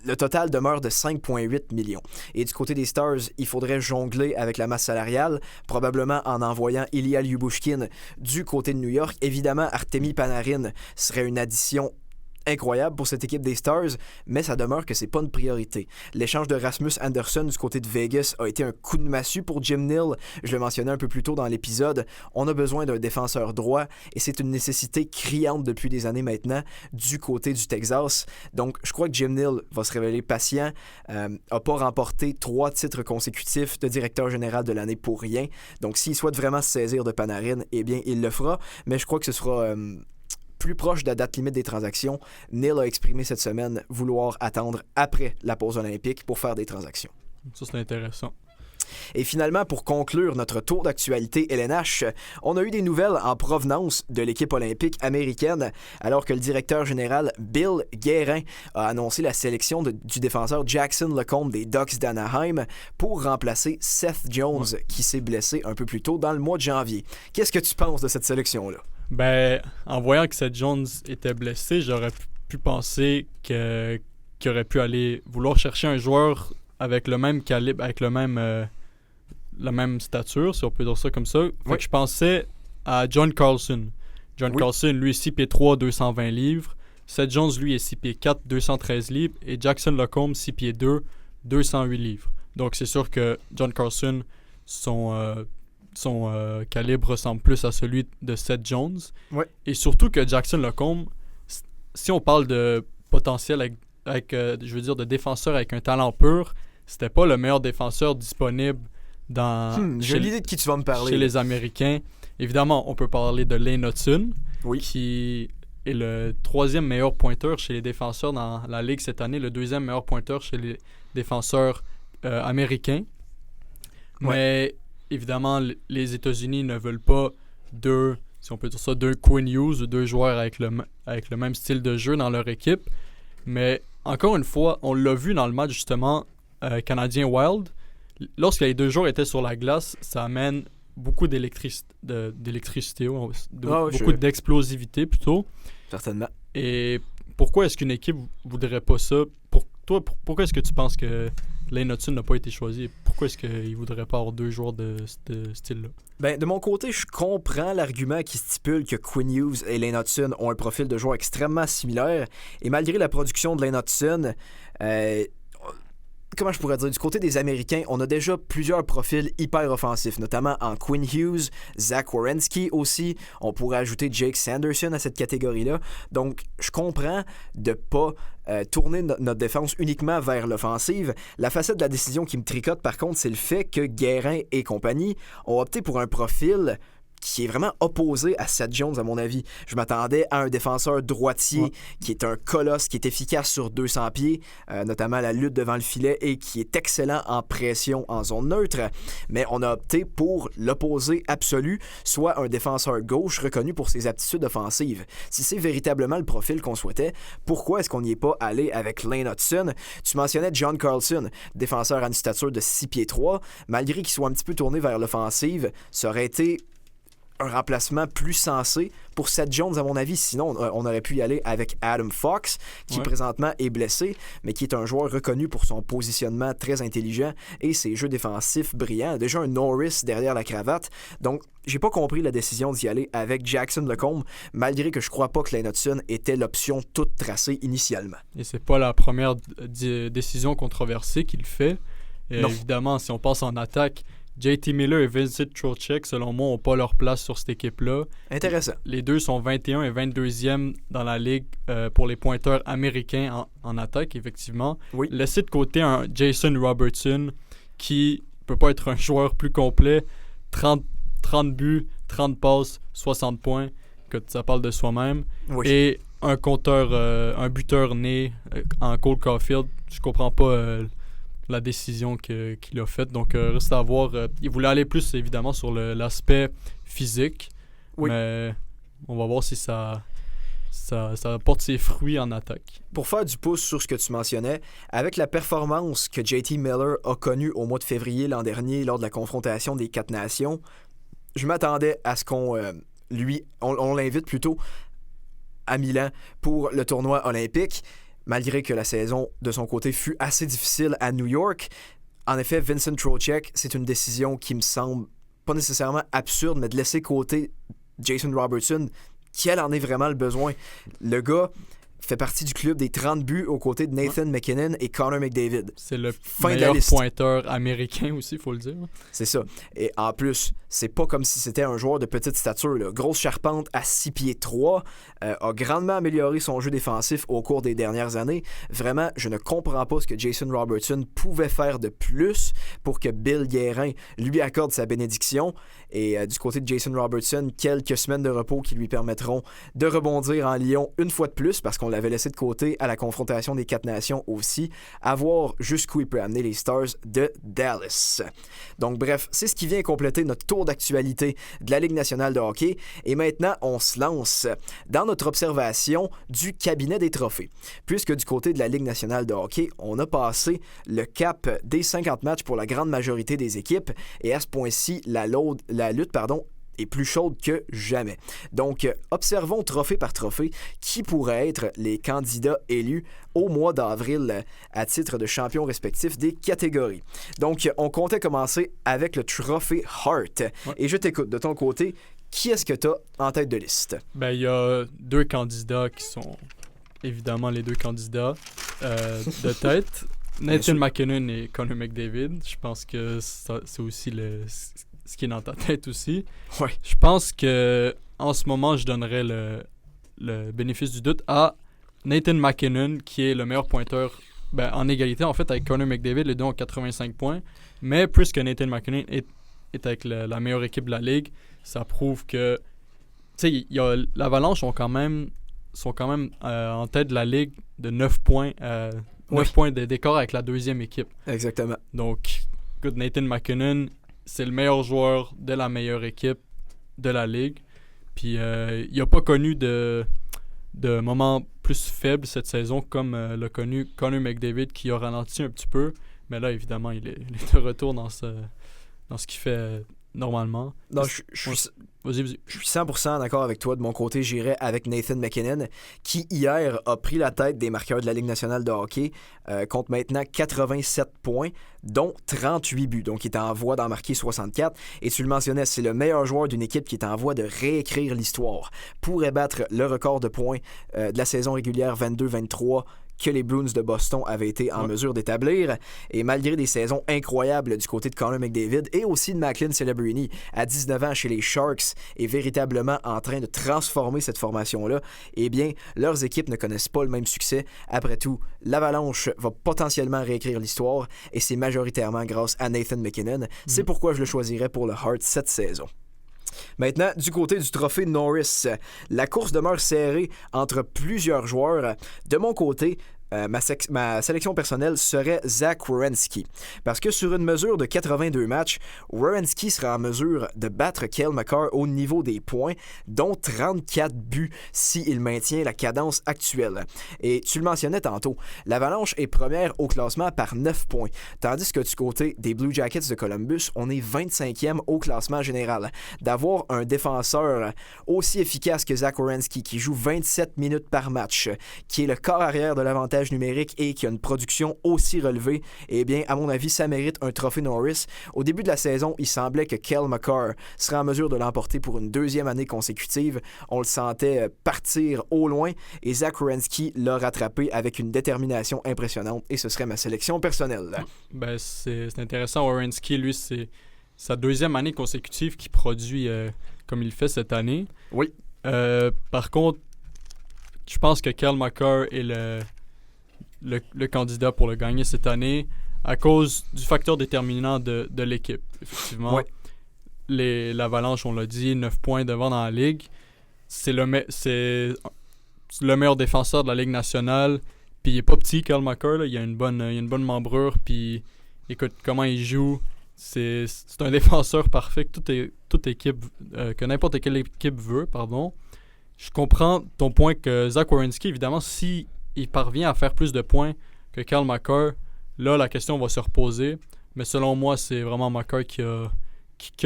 le total demeure de 5,8 millions. Et du côté des Stars, il faudrait jongler avec la masse salariale, probablement en envoyant Ilya Lyubushkin du côté de New York. Évidemment, Artemi Panarin serait une addition incroyable pour cette équipe des Stars, mais ça demeure que c'est pas une priorité. L'échange de Rasmus Andersson du côté de Vegas a été un coup de massue pour Jim Nill. Je le mentionnais un peu plus tôt dans l'épisode. On a besoin d'un défenseur droit et c'est une nécessité criante depuis des années maintenant du côté du Texas. Donc, je crois que Jim Nill va se révéler patient. A pas remporté 3 titres consécutifs de directeur général de l'année pour rien. Donc, s'il souhaite vraiment se saisir de Panarin, eh bien, il le fera. Mais je crois que ce sera plus proche de la date limite des transactions. Neil a exprimé cette semaine vouloir attendre après la pause olympique pour faire des transactions. Ça, c'est intéressant. Et finalement, pour conclure notre tour d'actualité LNH, on a eu des nouvelles en provenance de l'équipe olympique américaine, alors que le directeur général Bill Guérin a annoncé la sélection du défenseur Jackson Lecombe des Ducks d'Anaheim pour remplacer Seth Jones, qui s'est blessé un peu plus tôt dans le mois de janvier. Qu'est-ce que tu penses de cette sélection-là? Ben, en voyant que Seth Jones était blessé, j'aurais pu penser qu'il aurait pu aller vouloir chercher un joueur avec le même calibre, avec la même stature, si on peut dire ça comme ça. Fait que je pensais à John Carlson. Carlson, lui, est 6 pieds 3, 220 livres. Seth Jones, lui, est 6 pieds 4, 213 livres. Et Jackson Lecombe, 6 pieds 2, 208 livres. Donc, c'est sûr que John Carlson, son calibre ressemble plus à celui de Seth Jones. Ouais. Et surtout que Jackson Lecombe, si on parle de potentiel je veux dire de défenseur avec un talent pur, c'était pas le meilleur défenseur disponible j'ai l'idée de qui tu vas me parler. Chez les Américains. Évidemment, on peut parler de Lane Hutson, qui est le 3e meilleur pointeur chez les défenseurs dans la Ligue cette année, le 2e meilleur pointeur chez les défenseurs américains. Ouais. Mais évidemment, les États-Unis ne veulent pas deux Quinn Hughes ou 2 joueurs avec le même style de jeu dans leur équipe. Mais encore une fois, on l'a vu dans le match justement canadien Wild. Lorsque les 2 joueurs étaient sur la glace, ça amène beaucoup d'électricité, beaucoup d'explosivité plutôt. Certainement. Et pourquoi est-ce qu'une équipe voudrait pas ça? Pourquoi est-ce que tu penses que Lane Hutson n'a pas été choisi? Pourquoi est-ce qu'il ne voudrait pas avoir 2 joueurs de ce style-là? Ben, de mon côté, je comprends l'argument qui stipule que Quinn Hughes et Lane Hutson ont un profil de joueur extrêmement similaire. Et malgré la production de Lane Hutson, comment je pourrais dire, du côté des Américains, on a déjà plusieurs profils hyper offensifs, notamment en Quinn Hughes, Zach Werenski aussi. On pourrait ajouter Jake Sanderson à cette catégorie-là. Donc, je comprends de pas tourner notre défense uniquement vers l'offensive. La facette de la décision qui me tricote, par contre, c'est le fait que Guérin et compagnie ont opté pour un profil qui est vraiment opposé à Seth Jones, à mon avis. Je m'attendais à un défenseur droitier qui est un colosse, qui est efficace sur 200 pieds, notamment à la lutte devant le filet, et qui est excellent en pression en zone neutre. Mais on a opté pour l'opposé absolu, soit un défenseur gauche reconnu pour ses aptitudes offensives. Si c'est véritablement le profil qu'on souhaitait, pourquoi est-ce qu'on n'y est pas allé avec Lane Hudson? Tu mentionnais John Carlson, défenseur à une stature de 6 pieds 3. Malgré qu'il soit un petit peu tourné vers l'offensive, ça aurait été un remplacement plus sensé pour Seth Jones, à mon avis. Sinon, on aurait pu y aller avec Adam Fox, qui présentement est blessé, mais qui est un joueur reconnu pour son positionnement très intelligent et ses jeux défensifs brillants. Déjà un Norris derrière la cravate. Donc, j'ai pas compris la décision d'y aller avec Jackson Lecombe, malgré que je crois pas que Lane Hudson était l'option toute tracée initialement. Et c'est pas la première décision controversée qu'il fait. Évidemment, si on passe en attaque, JT Miller et Vincent Trocheck, selon moi, n'ont pas leur place sur cette équipe-là. Intéressant. Les deux sont 21 et 22e dans la ligue pour les pointeurs américains en attaque, effectivement. Oui. Laissez de côté un Jason Robertson qui peut pas être un joueur plus complet. 30 buts, 30 passes, 60 points, que ça parle de soi-même. Oui. Et un buteur né en Cole Caulfield. Je comprends pas la décision qu'il a faite. Donc, reste à voir. Il voulait aller plus, évidemment, sur l'aspect physique. Oui. Mais on va voir si ça porte ses fruits en attaque. Pour faire du pouce sur ce que tu mentionnais, avec la performance que JT Miller a connue au mois de février l'an dernier lors de la confrontation des 4 nations, je m'attendais à ce qu'on l'invite plutôt à Milan pour le tournoi olympique. Malgré que la saison, de son côté, fut assez difficile à New York. En effet, Vincent Trocheck, c'est une décision qui me semble pas nécessairement absurde, mais de laisser côté Jason Robertson, quel en est vraiment le besoin. Le gars fait partie du club des 30 buts aux côtés de Nathan McKinnon et Connor McDavid. C'est le meilleur pointeur américain aussi, il faut le dire. C'est ça. Et en plus, c'est pas comme si c'était un joueur de petite stature. Là. Grosse charpente à 6 pieds 3, a grandement amélioré son jeu défensif au cours des dernières années. Vraiment, je ne comprends pas ce que Jason Robertson pouvait faire de plus pour que Bill Guérin lui accorde sa bénédiction. Et du côté de Jason Robertson, quelques semaines de repos qui lui permettront de rebondir en Lyon une fois de plus, parce qu'on l'avait laissé de côté à la confrontation des 4 nations aussi, à voir jusqu'où il peut amener les Stars de Dallas. Donc bref, c'est ce qui vient compléter notre tour d'actualité de la Ligue nationale de hockey. Et maintenant, on se lance dans notre observation du cabinet des trophées. Puisque du côté de la Ligue nationale de hockey, on a passé le cap des 50 matchs pour la grande majorité des équipes. Et à ce point-ci, la lutte est plus chaude que jamais. Donc, observons trophée par trophée qui pourraient être les candidats élus au mois d'avril à titre de champions respectifs des catégories. Donc, on comptait commencer avec le trophée Hart. Ouais. Et je t'écoute, de ton côté, qui est-ce que tu as en tête de liste? Ben, il y a 2 candidats qui sont évidemment les 2 candidats de tête. Nathan McKinnon et Connor McDavid. Je pense que c'est aussi ce qui est dans ta tête aussi. Ouais. Je pense que en ce moment, je donnerais le bénéfice du doute à Nathan McKinnon, qui est le meilleur pointeur en égalité, en fait, avec Connor McDavid. Les deux ont 85 points. Mais puisque Nathan McKinnon est avec la meilleure équipe de la Ligue, ça prouve que l'Avalanche sont quand même en tête de la Ligue de 9 points, 9 points d'écart avec la deuxième équipe. Exactement. Donc, Nathan McKinnon, c'est le meilleur joueur de la meilleure équipe de la Ligue. Puis il n'a pas connu de moments plus faibles cette saison comme l'a connu Connor McDavid, qui a ralenti un petit peu. Mais là, évidemment, il est de retour dans ce qu'il fait normalement. Non, je suis Vas-y. Je suis 100% d'accord avec toi. De mon côté, j'irais avec Nathan McKinnon, qui hier a pris la tête des marqueurs de la Ligue nationale de hockey, compte maintenant 87 points, dont 38 buts. Donc, il est en voie d'en marquer 64. Et tu le mentionnais, c'est le meilleur joueur d'une équipe qui est en voie de réécrire l'histoire. Pourrait battre le record de points de la saison régulière 22-23 que les Bruins de Boston avaient été en mesure d'établir. Et malgré des saisons incroyables du côté de Connor McDavid et aussi de Macklin Celebrini, à 19 ans chez les Sharks, est véritablement en train de transformer cette formation-là, eh bien, leurs équipes ne connaissent pas le même succès. Après tout, l'Avalanche va potentiellement réécrire l'histoire et c'est majoritairement grâce à Nathan MacKinnon. C'est pourquoi je le choisirais pour le Heart cette saison. Maintenant, du côté du trophée Norris, la course demeure serrée entre plusieurs joueurs. De mon côté, ma sélection personnelle serait Zach Werenski. Parce que sur une mesure de 82 matchs, Werenski sera en mesure de battre Cale Makar au niveau des points, dont 34 buts s'il maintient la cadence actuelle. Et tu le mentionnais tantôt, l'Avalanche est première au classement par 9 points, tandis que du côté des Blue Jackets de Columbus, on est 25e au classement général. D'avoir un défenseur aussi efficace que Zach Werenski, qui joue 27 minutes par match, qui est le corps arrière de l'avantage numérique et qui a une production aussi relevée, eh bien, à mon avis, ça mérite un trophée Norris. Au début de la saison, il semblait que Cale Makar serait en mesure de l'emporter pour une deuxième année consécutive. On le sentait partir au loin et Zach Werenski l'a rattrapé avec une détermination impressionnante et ce serait ma sélection personnelle. Ben, c'est intéressant. Werenski, lui, c'est sa deuxième année consécutive qu'il produit comme il fait cette année. Oui. Par contre, je pense que Cale Makar est le candidat pour le gagner cette année à cause du facteur déterminant de l'équipe. Effectivement, l'Avalanche, on l'a dit, 9 points devant dans la Ligue. C'est le meilleur défenseur de la Ligue nationale. Puis il est pas petit, Cale Makar. Là. Il a une bonne membrure. Puis écoute, comment il joue, c'est un défenseur parfait que que n'importe quelle équipe veut. Je comprends ton point que Zach Werenski, évidemment, si il parvient à faire plus de points que Cale Makar, là, la question va se reposer. Mais selon moi, c'est vraiment Makar qui a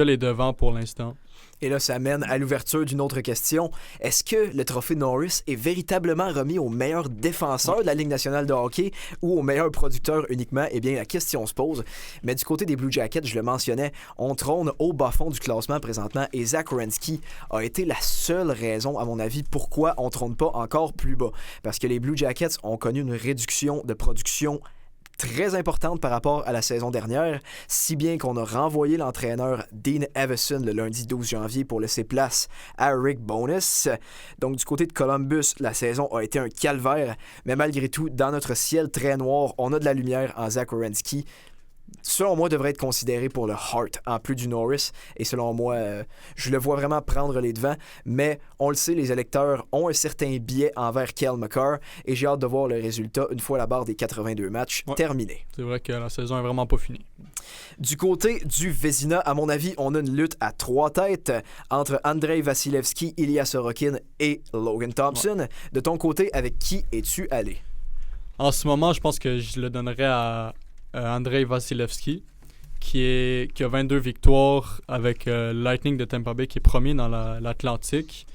les devants pour l'instant. Et là, ça mène à l'ouverture d'une autre question. Est-ce que le trophée Norris est véritablement remis au meilleur défenseur de la Ligue nationale de hockey ou au meilleur producteur uniquement? Eh bien, la question se pose. Mais du côté des Blue Jackets, je le mentionnais, on trône au bas-fond du classement présentement et Zach Werenski a été la seule raison, à mon avis, pourquoi on trône pas encore plus bas. Parce que les Blue Jackets ont connu une réduction de production très importante par rapport à la saison dernière, si bien qu'on a renvoyé l'entraîneur Dean Evason le lundi 12 janvier pour laisser place à Rick Bowness. Donc du côté de Columbus, la saison a été un calvaire, mais malgré tout, dans notre ciel très noir, on a de la lumière en Zach Werenski. Selon moi, devrait être considéré pour le Heart en plus du Norris. Et selon moi, je le vois vraiment prendre les devants. Mais on le sait, les électeurs ont un certain biais envers Cale Makar. Et j'ai hâte de voir le résultat une fois la barre des 82 matchs terminée. C'est vrai que la saison est vraiment pas finie. Du côté du Vezina, à mon avis, on a une lutte à 3 têtes entre Andrei Vasilevskiy, Ilya Sorokin et Logan Thompson. Ouais. De ton côté, avec qui es-tu allé? En ce moment, je pense que je le donnerais à Andrei Vasilevskiy, qui a 22 victoires avec Lightning de Tampa Bay, qui est premier dans l'Atlantique.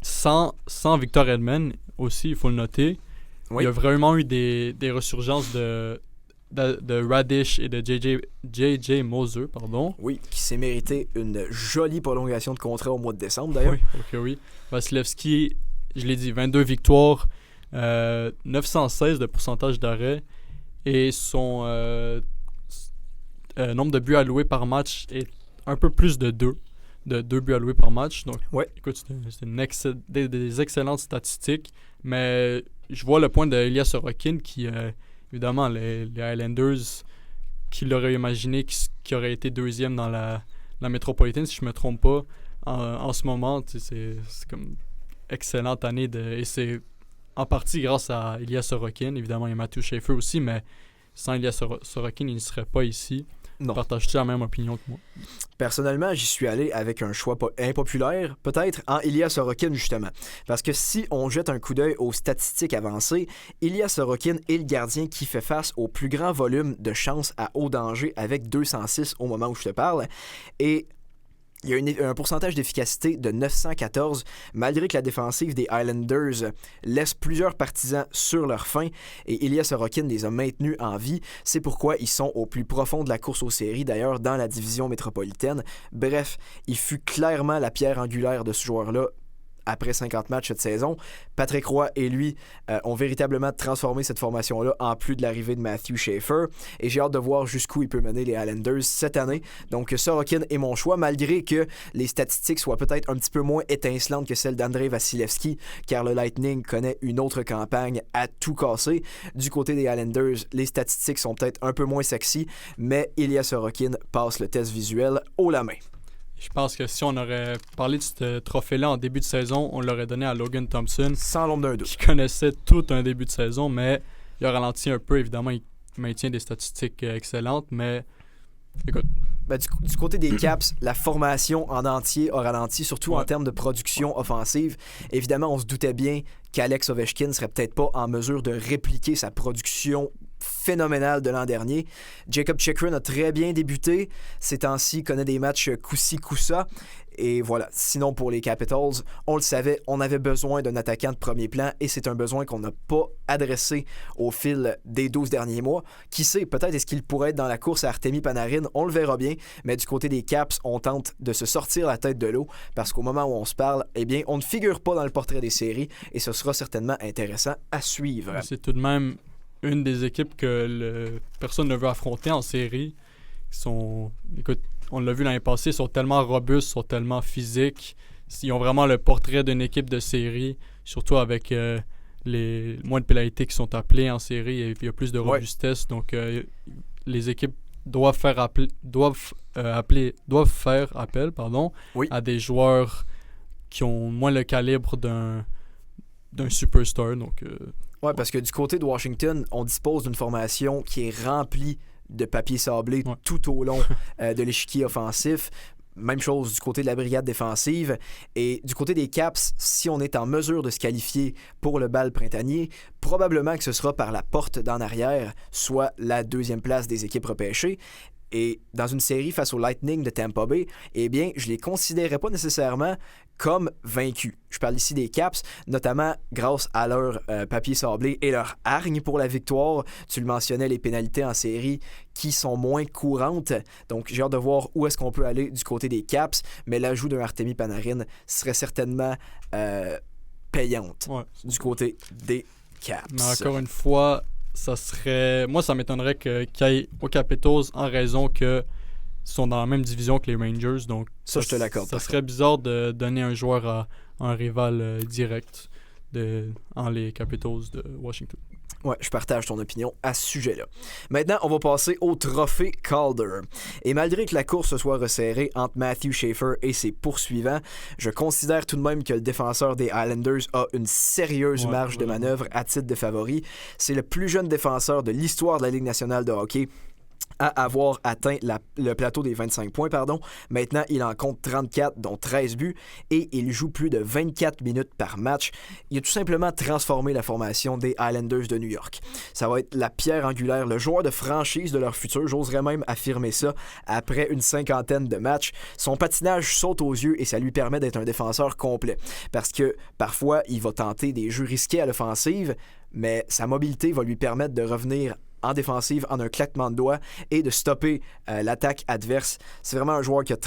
Sans Victor Hedman aussi, il faut le noter. Oui. Il y a vraiment eu des ressurgences de Radish et de J.J. Moser, pardon. Oui, qui s'est mérité une jolie prolongation de contrat au mois de décembre, d'ailleurs. Oui. Vasilevskiy, je l'ai dit, 22 victoires, 916 de pourcentage d'arrêt. Et son nombre de buts alloués par match est un peu plus de 2 buts alloués par match. Donc, écoute, c'est des excellentes statistiques. Mais je vois le point de Ilya Sorokin qui, évidemment, les Highlanders, qui l'auraient imaginé qui aurait été deuxième dans la métropolitaine, si je ne me trompe pas. En ce moment, c'est comme excellente année. Et c'est en partie grâce à Ilya Sorokin. Évidemment, il y a Matthew Schaefer aussi, mais sans Ilya Sorokin, il ne serait pas ici. Non. Partages-tu la même opinion que moi? Personnellement, j'y suis allé avec un choix impopulaire, peut-être en Ilya Sorokin, justement. Parce que si on jette un coup d'œil aux statistiques avancées, Ilya Sorokin est le gardien qui fait face au plus grand volume de chances à haut danger avec 206 au moment où je te parle. Et il y a un pourcentage d'efficacité de 914, malgré que la défensive des Islanders laisse plusieurs partisans sur leur faim, et Ilya Sorokin les a maintenus en vie. C'est pourquoi ils sont au plus profond de la course aux séries, d'ailleurs, dans la division métropolitaine. Bref, il fut clairement la pierre angulaire de ce joueur-là après 50 matchs cette saison. Patrick Roy et lui ont véritablement transformé cette formation-là en plus de l'arrivée de Matthew Schaefer. Et j'ai hâte de voir jusqu'où il peut mener les Islanders cette année. Donc Sorokin est mon choix, malgré que les statistiques soient peut-être un petit peu moins étincelantes que celles d'Andrei Vasilevski, car le Lightning connaît une autre campagne à tout casser. Du côté des Islanders, les statistiques sont peut-être un peu moins sexy, mais Ilya Sorokin passe le test visuel haut la main. Je pense que si on aurait parlé de ce trophée-là en début de saison, on l'aurait donné à Logan Thompson. Sans l'ombre d'un doute. Qui connaissait tout un début de saison, mais il a ralenti un peu. Évidemment, il maintient des statistiques excellentes, mais écoute. Du côté des Caps, la formation en entier a ralenti, surtout en termes de production offensive. Évidemment, on se doutait bien qu'Alex Ovechkin serait peut-être pas en mesure de répliquer sa production phénoménale de l'an dernier. Jacob Chychrun a très bien débuté. Ces temps-ci, connaît des matchs coup-ci, coup-ça. Et voilà. Sinon, pour les Capitals, on le savait, on avait besoin d'un attaquant de premier plan et c'est un besoin qu'on n'a pas adressé au fil des 12 derniers mois. Qui sait, peut-être est-ce qu'il pourrait être dans la course à Artemi Panarin, on le verra bien, mais du côté des Caps, on tente de se sortir la tête de l'eau parce qu'au moment où on se parle, eh bien, on ne figure pas dans le portrait des séries et ce sera certainement intéressant à suivre. C'est tout de même une des équipes que personne ne veut affronter en série. Écoute, on l'a vu l'année passée, ils sont tellement robustes, sont tellement physiques. Ils ont vraiment le portrait d'une équipe de série, surtout avec les moins de pénalités qui sont appelées en série et il y a plus de robustesse. Donc, les équipes doivent faire appel à des joueurs qui ont moins le calibre d'un superstar. Donc, ouais, parce que du côté de Washington, on dispose d'une formation qui est remplie de papier sablé tout au long de l'échiquier offensif. Même chose du côté de la brigade défensive. Et du côté des Caps, si on est en mesure de se qualifier pour le bal printanier, probablement que ce sera par la porte d'en arrière, soit la deuxième place des équipes repêchées. Et dans une série face au Lightning de Tampa Bay, eh bien, je les considérais pas nécessairement comme vaincus. Je parle ici des Caps, notamment grâce à leur papier sablé et leur hargne pour la victoire. Tu le mentionnais, les pénalités en série qui sont moins courantes. Donc, j'ai hâte de voir où est-ce qu'on peut aller du côté des Caps, mais l'ajout d'un Artemi Panarin serait certainement payante du côté des Caps. Mais encore une fois, ça serait... Moi, ça m'étonnerait qu'il y ait aux Capitals en raison qu'ils sont dans la même division que les Rangers. Donc, ça je te l'accorde. Ça serait bizarre de donner un joueur à un rival direct en les Capitals de Washington. Ouais, je partage ton opinion à ce sujet-là. Maintenant, on va passer au trophée Calder. Et malgré que la course se soit resserrée entre Matthew Schaefer et ses poursuivants, je considère tout de même que le défenseur des Islanders a une sérieuse marge de manœuvre à titre de favori. C'est le plus jeune défenseur de l'histoire de la Ligue nationale de hockey à avoir atteint le plateau des 25 points. Maintenant, il en compte 34, dont 13 buts, et il joue plus de 24 minutes par match. Il a tout simplement transformé la formation des Islanders de New York. Ça va être la pierre angulaire, le joueur de franchise de leur futur, j'oserais même affirmer ça, après une cinquantaine de matchs. Son patinage saute aux yeux et ça lui permet d'être un défenseur complet. Parce que parfois, il va tenter des jeux risqués à l'offensive, mais sa mobilité va lui permettre de revenir en défensive en un claquement de doigts et de stopper l'attaque adverse. C'est vraiment un joueur qui a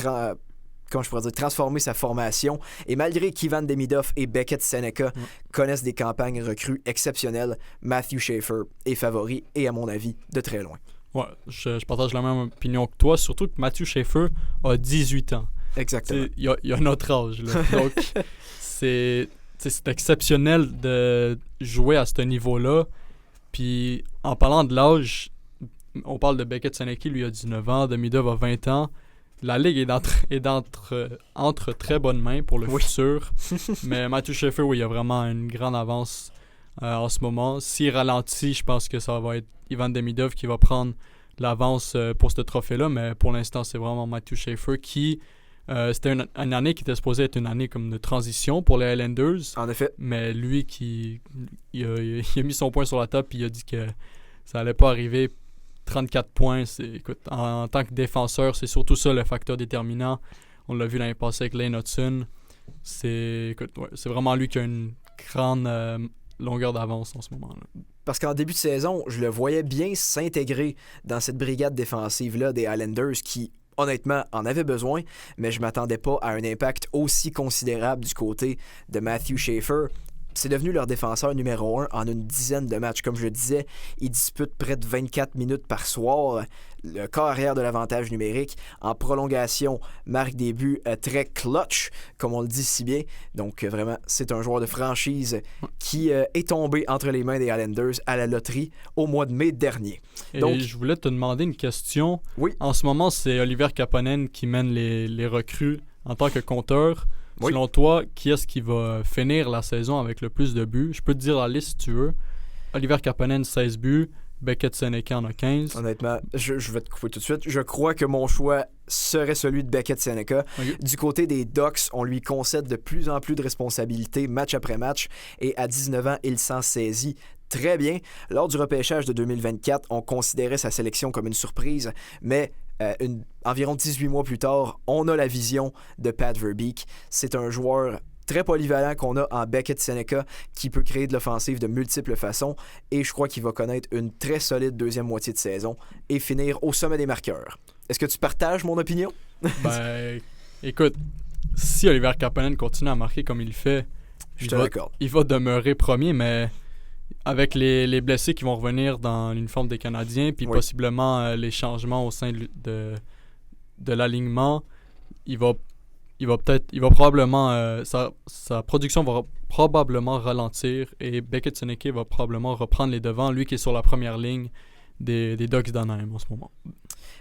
transformé sa formation. Et malgré qu'Ivan Demidov et Beckett Seneca connaissent des campagnes recrues exceptionnelles, Matthew Schaefer est favori et, à mon avis, de très loin. Ouais, je partage la même opinion que toi, surtout que Matthew Schaefer a 18 ans. Exactement. Il a notre âge. Là. Donc, c'est exceptionnel de jouer à ce niveau-là. Puis, en parlant de l'âge, on parle de Beckett Senecki, lui a 19 ans, Demidov a 20 ans. La Ligue est entre très bonnes mains pour le futur. Mais Matthew Schaefer, oui, il a vraiment une grande avance en ce moment. S'il ralentit, je pense que ça va être Ivan Demidov qui va prendre l'avance pour ce trophée-là. Mais pour l'instant, c'est vraiment Matthew Schaefer qui... c'était une année qui était supposée être une année comme de transition pour les Highlanders. En effet. Mais lui, il a mis son point sur la table et il a dit que ça allait pas arriver. 34 points, écoute, en tant que défenseur, c'est surtout ça le facteur déterminant. On l'a vu l'année passée avec Lane Hudson. C'est vraiment lui qui a une grande longueur d'avance en ce moment-là. Parce qu'en début de saison, je le voyais bien s'intégrer dans cette brigade défensive-là des Islanders qui honnêtement, en avait besoin, mais je m'attendais pas à un impact aussi considérable du côté de Matthew Schaefer. C'est devenu leur défenseur numéro 1 en une dizaine de matchs. Comme je le disais, il dispute près de 24 minutes par soir. Le quart arrière de l'avantage numérique. En prolongation, marque des buts très clutch, comme on le dit si bien. Donc vraiment, c'est un joueur de franchise qui est tombé entre les mains des Islanders à la loterie au mois de mai dernier. Et donc, je voulais te demander une question. Oui. En ce moment, c'est Oliver Kapanen qui mène les recrues en tant que compteur. Oui. Selon toi, qui est-ce qui va finir la saison avec le plus de buts? Je peux te dire la liste si tu veux. Oliver Kapanen, 16 buts. Beckett Seneka en a 15. Honnêtement, je vais te couper tout de suite. Je crois que mon choix serait celui de Beckett Seneka. Okay. Du côté des Ducks, on lui concède de plus en plus de responsabilités match après match et à 19 ans, il s'en saisit très bien. Lors du repêchage de 2024, on considérait sa sélection comme une surprise, mais environ 18 mois plus tard, on a la vision de Pat Verbeek. C'est un joueur très polyvalent qu'on a en Beckett Seneka qui peut créer de l'offensive de multiples façons et je crois qu'il va connaître une très solide deuxième moitié de saison et finir au sommet des marqueurs. Est-ce que tu partages mon opinion? Ben, écoute, si Oliver Kapanen continue à marquer comme il fait, je te l'accorde. Il va demeurer premier, mais avec les blessés qui vont revenir dans l'uniforme des Canadiens, puis possiblement les changements au sein de l'alignement, il va probablement sa production va probablement ralentir et Beckett Seneka va probablement reprendre les devants, lui qui est sur la première ligne des Ducks d'Anaheim en ce moment.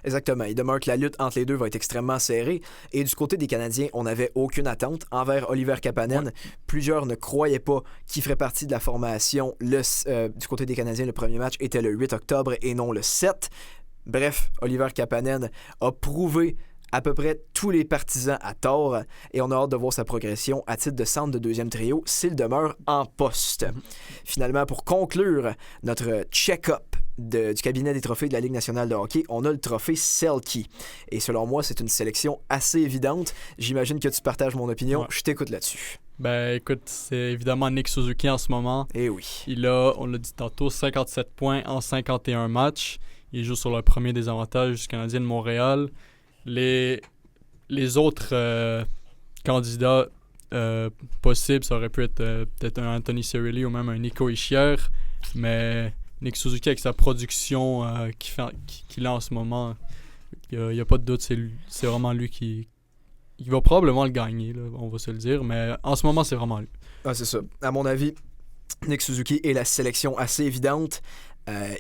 Exactement. Il demeure que la lutte entre les deux va être extrêmement serrée. Et du côté des Canadiens, on n'avait aucune attente envers Oliver Kapanen. Ouais. Plusieurs ne croyaient pas qu'il ferait partie de la formation. Du côté des Canadiens, le premier match était le 8 octobre et non le 7. Bref, Oliver Kapanen a prouvé à peu près tous les partisans à tort et on a hâte de voir sa progression à titre de centre de deuxième trio s'il demeure en poste. Finalement, pour conclure notre check-up du cabinet des trophées de la Ligue nationale de hockey, on a le trophée Selke. Et selon moi, c'est une sélection assez évidente. J'imagine que tu partages mon opinion. Ouais. Je t'écoute là-dessus. Ben écoute, c'est évidemment Nick Suzuki en ce moment. Eh oui. Il a, on l'a dit tantôt, 57 points en 51 matchs. Il joue sur le premier des avantages du Canadien de Montréal. Les autres candidats possibles, ça aurait pu être peut-être un Anthony Cirelli ou même un Nico Hischier, mais Nick Suzuki avec sa production qu'il a en ce moment, il n'y a pas de doute, c'est vraiment lui qui va probablement le gagner, là, on va se le dire, mais en ce moment, c'est vraiment lui. Ah, c'est ça. À mon avis, Nick Suzuki est la sélection assez évidente.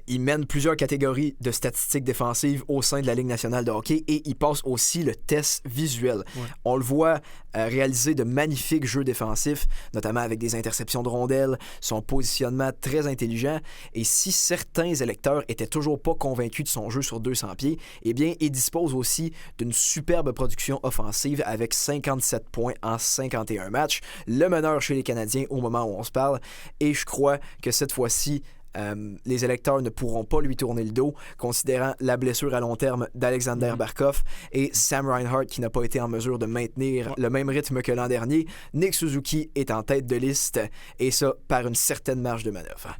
Il mène plusieurs catégories de statistiques défensives au sein de la Ligue nationale de hockey et il passe aussi le test visuel. Ouais. On le voit réaliser de magnifiques jeux défensifs, notamment avec des interceptions de rondelles, son positionnement très intelligent. Et si certains électeurs étaient toujours pas convaincus de son jeu sur 200 pieds, eh bien, il dispose aussi d'une superbe production offensive avec 57 points en 51 matchs, le meneur chez les Canadiens au moment où on se parle. Et je crois que cette fois-ci, les électeurs ne pourront pas lui tourner le dos, considérant la blessure à long terme d'Alexander Barkov et Sam Reinhart qui n'a pas été en mesure de maintenir le même rythme que l'an dernier. Nick Suzuki est en tête de liste et ça par une certaine marge de manœuvre.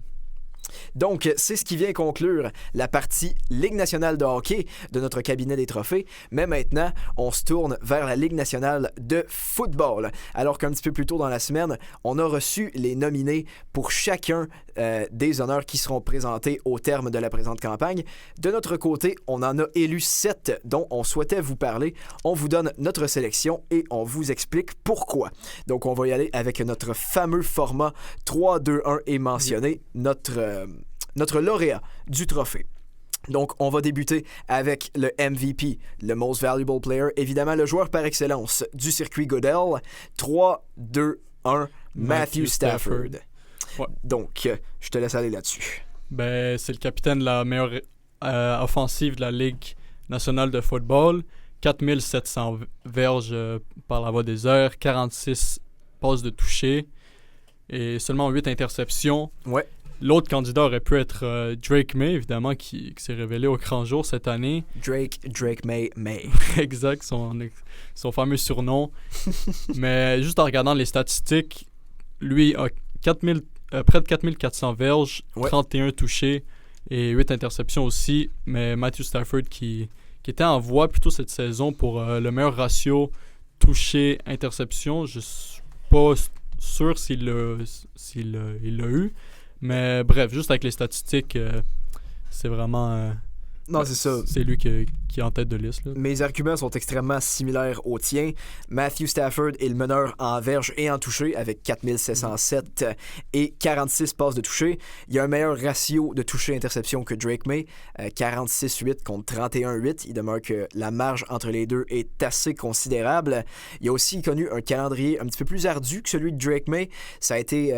Donc, c'est ce qui vient conclure la partie Ligue nationale de hockey de notre cabinet des trophées. Mais maintenant, on se tourne vers la Ligue nationale de football. Alors qu'un petit peu plus tôt dans la semaine, on a reçu les nominés pour chacun des honneurs qui seront présentés au terme de la présente campagne. De notre côté, on en a élu 7 dont on souhaitait vous parler. On vous donne notre sélection et on vous explique pourquoi. Donc, on va y aller avec notre fameux format 3-2-1 est mentionné, notre lauréat du trophée. Donc, on va débuter avec le MVP, le Most Valuable Player, évidemment le joueur par excellence du circuit Goodell. 3, 2, 1, Matthew Stafford. Ouais. Donc, je te laisse aller là-dessus. Ben, c'est le capitaine de la meilleure offensive de la Ligue nationale de football. 4700 verges par la voie des airs, 46 passes de toucher et seulement 8 interceptions. Ouais. L'autre candidat aurait pu être Drake May, évidemment, qui s'est révélé au grand jour cette année. Drake May. Exact, son fameux surnom. Mais juste en regardant les statistiques, lui a près de 4400 verges, 31 touchés et 8 interceptions aussi. Mais Matthew Stafford qui qui était en voie plutôt cette saison pour le meilleur ratio touché-interception. Je suis pas sûr s'il l'a eu. Mais bref, juste avec les statistiques, c'est vraiment... Non, c'est ça. C'est lui qui est en tête de liste. Là. Mes arguments sont extrêmement similaires aux tiens. Matthew Stafford est le meneur en verges et en touché avec 4707 et 46 passes de toucher. Il y a un meilleur ratio de toucher-interception que Drake May, 46-8 contre 31-8. Il demeure que la marge entre les deux est assez considérable. Il a aussi connu un calendrier un petit peu plus ardu que celui de Drake May. Ça a été...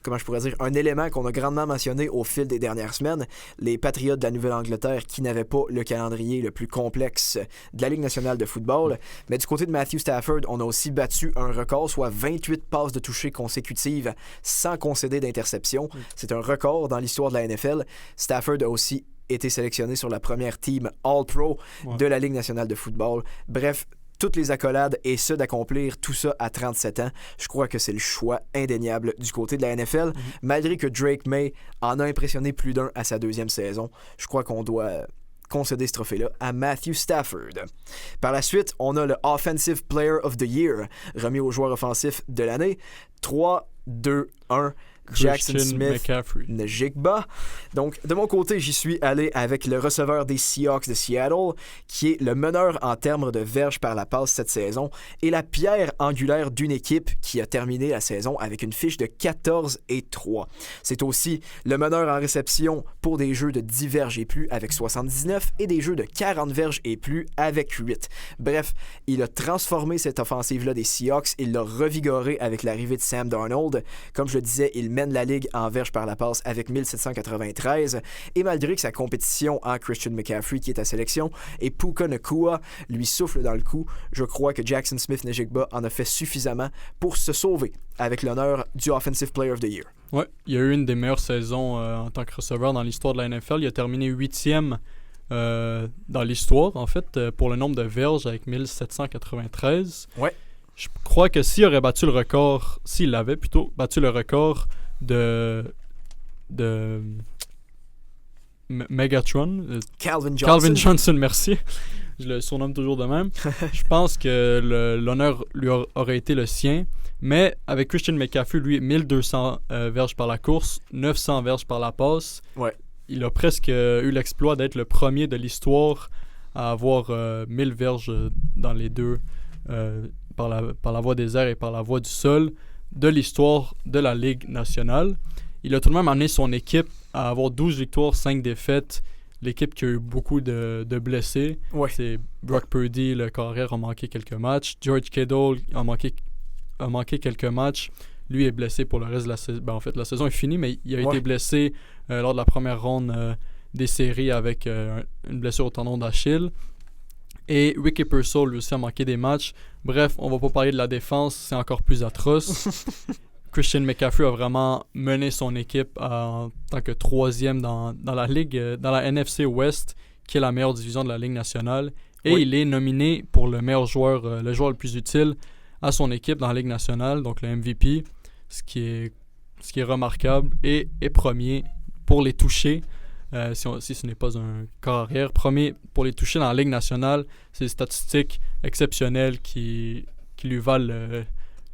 comment je pourrais dire, un élément qu'on a grandement mentionné au fil des dernières semaines, les Patriots de la Nouvelle-Angleterre qui n'avaient pas le calendrier le plus complexe de la Ligue nationale de football. Mais du côté de Matthew Stafford, on a aussi battu un record, soit 28 passes de toucher consécutives sans concéder d'interception. C'est un record dans l'histoire de la NFL. Stafford a aussi été sélectionné sur la première team All-Pro de la Ligue nationale de football. Bref, toutes les accolades et ce d'accomplir tout ça à 37 ans, je crois que c'est le choix indéniable du côté de la NFL. Malgré que Drake May en a impressionné plus d'un à sa deuxième saison, je crois qu'on doit concéder ce trophée-là à Matthew Stafford. Par la suite, on a le Offensive Player of the Year, remis au joueur offensif de l'année. 3, 2, 1... Jackson Smith Njigba. Donc, de mon côté, j'y suis allé avec le receveur des Seahawks de Seattle, qui est le meneur en termes de verges par la passe cette saison et la pierre angulaire d'une équipe qui a terminé la saison avec une fiche de 14-3. C'est aussi le meneur en réception pour des jeux de 10 verges et plus avec 79 et des jeux de 40 verges et plus avec 8. Bref, il a transformé cette offensive-là des Seahawks, il l'a revigoré avec l'arrivée de Sam Darnold. Comme je le disais, il mène la ligue en verges par la passe avec 1793 et malgré que sa compétition en Christian McCaffrey qui est à sélection et Puka Nacua lui souffle dans le cou, je crois que Jackson Smith Njigba en a fait suffisamment pour se sauver avec l'honneur du Offensive Player of the Year. Ouais, il a eu une des meilleures saisons en tant que receveur dans l'histoire de la NFL. Il a terminé 8e dans l'histoire, en fait, pour le nombre de verges avec 1793. Ouais. Je crois que s'il aurait battu le record, s'il l'avait plutôt battu le record de Megatron, Calvin Johnson, merci. Je le surnomme toujours de même. Je pense que l'honneur lui aurait été le sien. Mais avec Christian McCaffrey, lui, 1200 verges par la course, 900 verges par la passe. Ouais. Il a presque eu l'exploit d'être le premier de l'histoire à avoir 1000 verges dans les deux, par la voie des airs et par la voie du sol, de l'histoire de la Ligue nationale. Il a tout de même amené son équipe à avoir 12 victoires, 5 défaites. L'équipe qui a eu beaucoup de blessés. Ouais. C'est Brock Purdy, le carrière, a manqué quelques matchs. George Kittle a manqué quelques matchs. Lui est blessé pour le reste de la saison. Ben, en fait, la saison est finie, mais il a été blessé lors de la première ronde des séries avec une blessure au tendon d'Achille. Et Ricky Pearsall, lui aussi, a manqué des matchs. Bref, on va pas parler de la défense, c'est encore plus atroce. Christian McCaffrey a vraiment mené son équipe en tant que troisième dans la Ligue, dans la NFC West, qui est la meilleure division de la Ligue nationale. Et il est nominé pour le meilleur joueur, le joueur le plus utile à son équipe dans la Ligue nationale, donc le MVP, ce qui est remarquable, et est premier pour les touchés. Si ce n'est pas un corps arrière, premier pour les toucher dans la Ligue nationale. C'est des statistiques exceptionnelles qui lui valent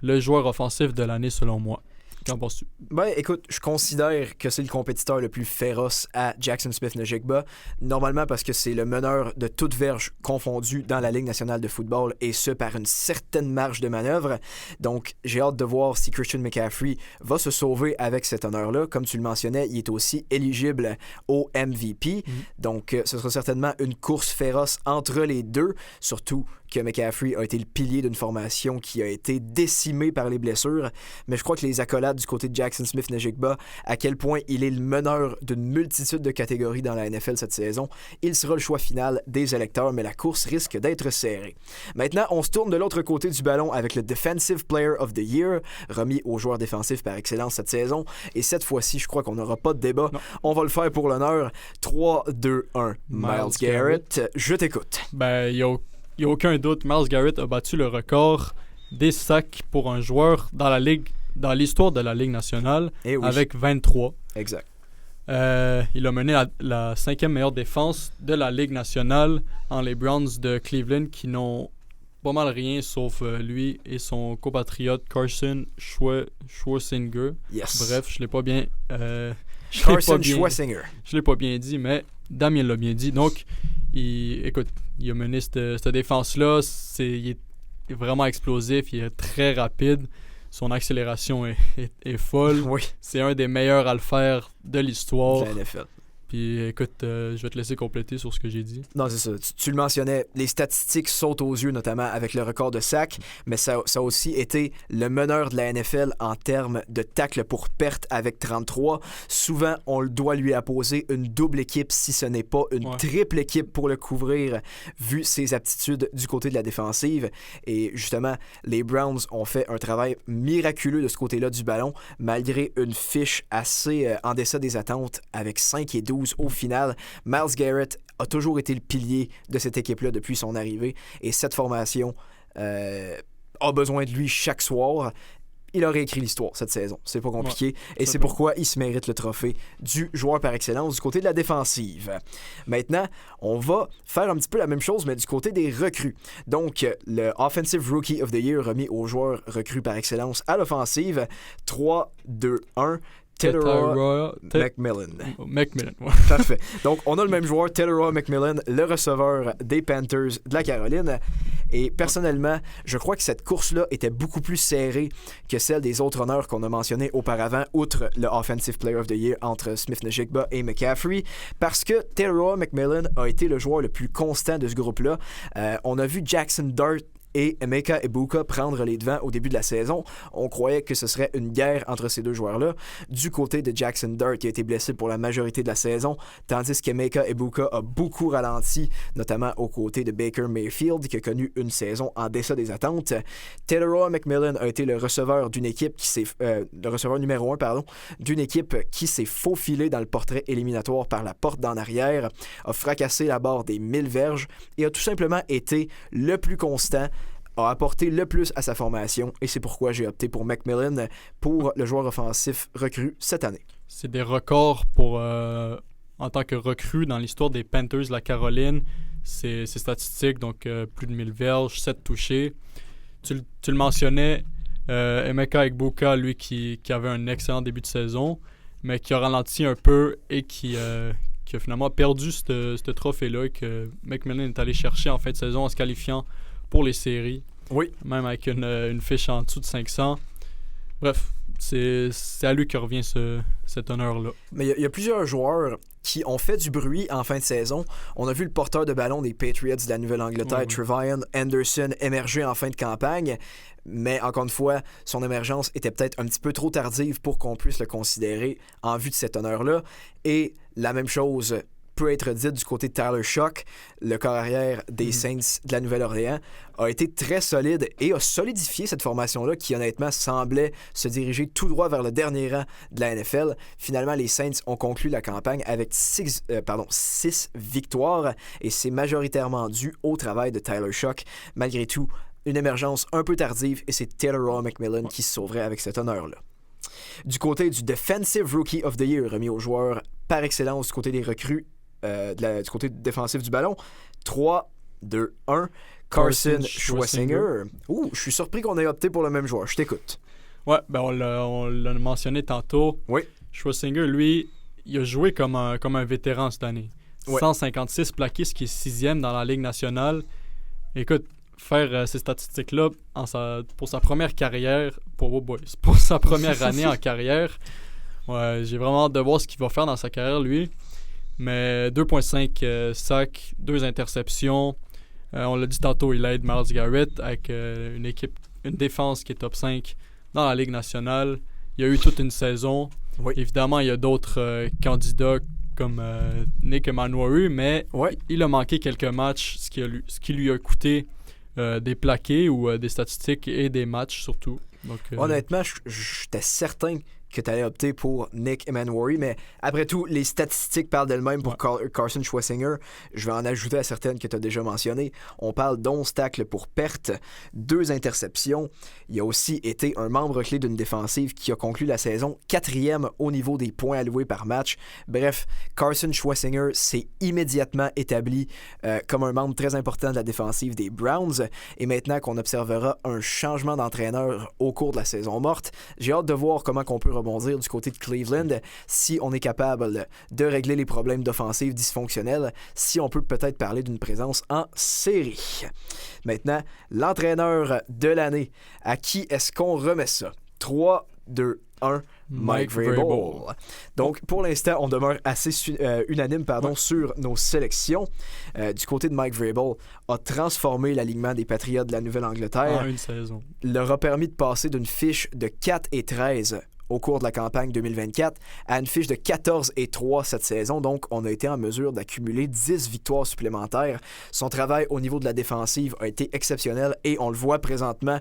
le joueur offensif de l'année selon moi. Qu'en penses-tu? Ben, écoute, je considère que c'est le compétiteur le plus féroce à Jackson Smith Njigba, normalement parce que c'est le meneur de toutes verges confondues dans la Ligue nationale de football, et ce, par une certaine marge de manœuvre. Donc, j'ai hâte de voir si Christian McCaffrey va se sauver avec cet honneur-là. Comme tu le mentionnais, il est aussi éligible au MVP. Donc, ce sera certainement une course féroce entre les deux, surtout que McCaffrey a été le pilier d'une formation qui a été décimée par les blessures. Mais je crois que les accolades du côté de Jackson Smith Njigba, à quel point il est le meneur d'une multitude de catégories dans la NFL cette saison, il sera le choix final des électeurs, mais la course risque d'être serrée. Maintenant, on se tourne de l'autre côté du ballon avec le Defensive Player of the Year, remis au joueur défensif par excellence cette saison. Et cette fois-ci, je crois qu'on n'aura pas de débat. Non. On va le faire pour l'honneur. 3, 2, 1. Myles Garrett, je t'écoute. Ben, il n'y a aucun doute, Myles Garrett a battu le record des sacs pour un joueur dans l'histoire de la Ligue nationale, avec 23. Exact. Il a mené la 5e meilleure défense de la Ligue nationale en les Browns de Cleveland qui n'ont pas mal rien sauf lui et son compatriote Carson Schwarzenegger. Yes. Bref, je l'ai pas bien... Carson Schwarzenegger. Je l'ai pas bien dit, mais Damien l'a bien dit. Donc, il a mené cette défense-là. Il est vraiment explosif, il est très rapide. Son accélération est folle. Oui. C'est un des meilleurs à le faire de l'histoire. De la NFL. Puis écoute, je vais te laisser compléter sur ce que j'ai dit. Non, c'est ça. Tu le mentionnais, les statistiques sautent aux yeux, notamment avec le record de sacs, mais ça a aussi été le meneur de la NFL en termes de tacles pour perte avec 33. Souvent, on le doit lui apposer une double équipe, si ce n'est pas une triple équipe pour le couvrir, vu ses aptitudes du côté de la défensive. Et justement, les Browns ont fait un travail miraculeux de ce côté-là du ballon, malgré une fiche assez en deçà des attentes, avec 5 et 12 au final. Myles Garrett a toujours été le pilier de cette équipe-là depuis son arrivée et cette formation a besoin de lui chaque soir. Il a réécrit l'histoire cette saison. C'est pas compliqué. Et c'est pourquoi il se mérite le trophée du joueur par excellence du côté de la défensive. Maintenant, on va faire un petit peu la même chose, mais du côté des recrues. Donc, le Offensive Rookie of the Year remis aux joueurs recrues par excellence à l'offensive. 3, 2, 1... Tetairoa McMillan. Ouais. Parfait. Donc, on a le même joueur, Tetairoa McMillan, le receveur des Panthers de la Caroline. Et personnellement, je crois que cette course-là était beaucoup plus serrée que celle des autres honneurs qu'on a mentionnés auparavant, outre le Offensive Player of the Year entre Smith-Njigba et McCaffrey, parce que Tetairoa McMillan a été le joueur le plus constant de ce groupe-là. On a vu Jackson Dart et Emeka Egbuka prendre les devants au début de la saison. On croyait que ce serait une guerre entre ces deux joueurs-là. Du côté de Jackson Dart, qui a été blessé pour la majorité de la saison, tandis qu'Emeka Egbuka a beaucoup ralenti, notamment aux côtés de Baker Mayfield, qui a connu une saison en deçà des attentes. Tetairoa McMillan a été le receveur d'une équipe le receveur numéro 1, d'une équipe qui s'est faufilée dans le portrait éliminatoire par la porte d'en arrière, a fracassé la barre des 1000 verges et a tout simplement été le plus constant, a apporté le plus à sa formation et c'est pourquoi j'ai opté pour McMillan pour le joueur offensif recru cette année. C'est des records en tant que recrue dans l'histoire des Panthers de la Caroline. C'est statistique, donc plus de 1000 verges, 7 touchés. Tu le mentionnais, Emeka Egbuka, lui qui avait un excellent début de saison, mais qui a ralenti un peu et qui a finalement perdu ce trophée-là que McMillan est allé chercher en fin de saison en se qualifiant pour les séries. Oui. Même avec une fiche en dessous de 500. Bref, c'est à lui que revient cet honneur-là. Mais il y a plusieurs joueurs qui ont fait du bruit en fin de saison. On a vu le porteur de ballon des Patriots de la Nouvelle-Angleterre, Trevion Henderson, émerger en fin de campagne. Mais encore une fois, son émergence était peut-être un petit peu trop tardive pour qu'on puisse le considérer en vue de cet honneur-là. Et la même chose peut être dite du côté de Tyler Shough, le corps arrière des Saints de la Nouvelle-Orléans, a été très solide et a solidifié cette formation-là qui honnêtement semblait se diriger tout droit vers le dernier rang de la NFL. Finalement, les Saints ont conclu la campagne avec 6 victoires et c'est majoritairement dû au travail de Tyler Shough. Malgré tout, une émergence un peu tardive et c'est Tetairoa McMillan qui se sauverait avec cet honneur-là. Du côté du Defensive Rookie of the Year remis aux joueurs par excellence du côté des recrues, du côté défensif du ballon, 3, 2, 1, Carson Schwarzenegger. Je suis surpris qu'on ait opté pour le même joueur. Je t'écoute. Ouais, on l'a mentionné tantôt. Oui. Schwarzenegger, lui, il a joué comme un vétéran cette année. Ouais. 156 plaqués, ce qui est 6e dans la Ligue nationale. Écoute, faire ces statistiques-là pour sa première carrière, pour sa première année en carrière, ouais, j'ai vraiment hâte de voir ce qu'il va faire dans sa carrière, lui. Mais 2.5 sacs, 2 interceptions. On l'a dit tantôt, il aide Myles Garrett avec une défense qui est top 5 dans la Ligue nationale. Il y a eu toute une saison. Oui. Évidemment, il y a d'autres candidats comme Nick Emmanwori, mais il a manqué quelques matchs, ce qui lui a coûté des plaqués ou des statistiques et des matchs surtout. Donc, honnêtement, j'étais certain que tu allais opter pour Nick Emanwari, mais après tout, les statistiques parlent d'elles-mêmes pour Carson Schwessinger. Je vais en ajouter à certaines que tu as déjà mentionnées. On parle d'11 tacles pour perte, 2 interceptions. Il a aussi été un membre clé d'une défensive qui a conclu la saison 4e au niveau des points alloués par match. Bref, Carson Schwessinger s'est immédiatement établi comme un membre très important de la défensive des Browns. Et maintenant qu'on observera un changement d'entraîneur au cours de la saison morte, j'ai hâte de voir comment on peut rebondir du côté de Cleveland, si on est capable de régler les problèmes d'offensive dysfonctionnelle, si on peut peut-être parler d'une présence en série. Maintenant, l'entraîneur de l'année, à qui est-ce qu'on remet ça? 3, 2, 1, Mike Vrabel. Donc, pour l'instant, on demeure assez unanime sur nos sélections. Du côté de Mike Vrabel, a transformé l'alignement des Patriots de la Nouvelle-Angleterre. En une saison. Leur a permis de passer d'une fiche de 4-13 au cours de la campagne 2024 à une fiche de 14-3 cette saison. Donc, on a été en mesure d'accumuler 10 victoires supplémentaires. Son travail au niveau de la défensive a été exceptionnel et on le voit présentement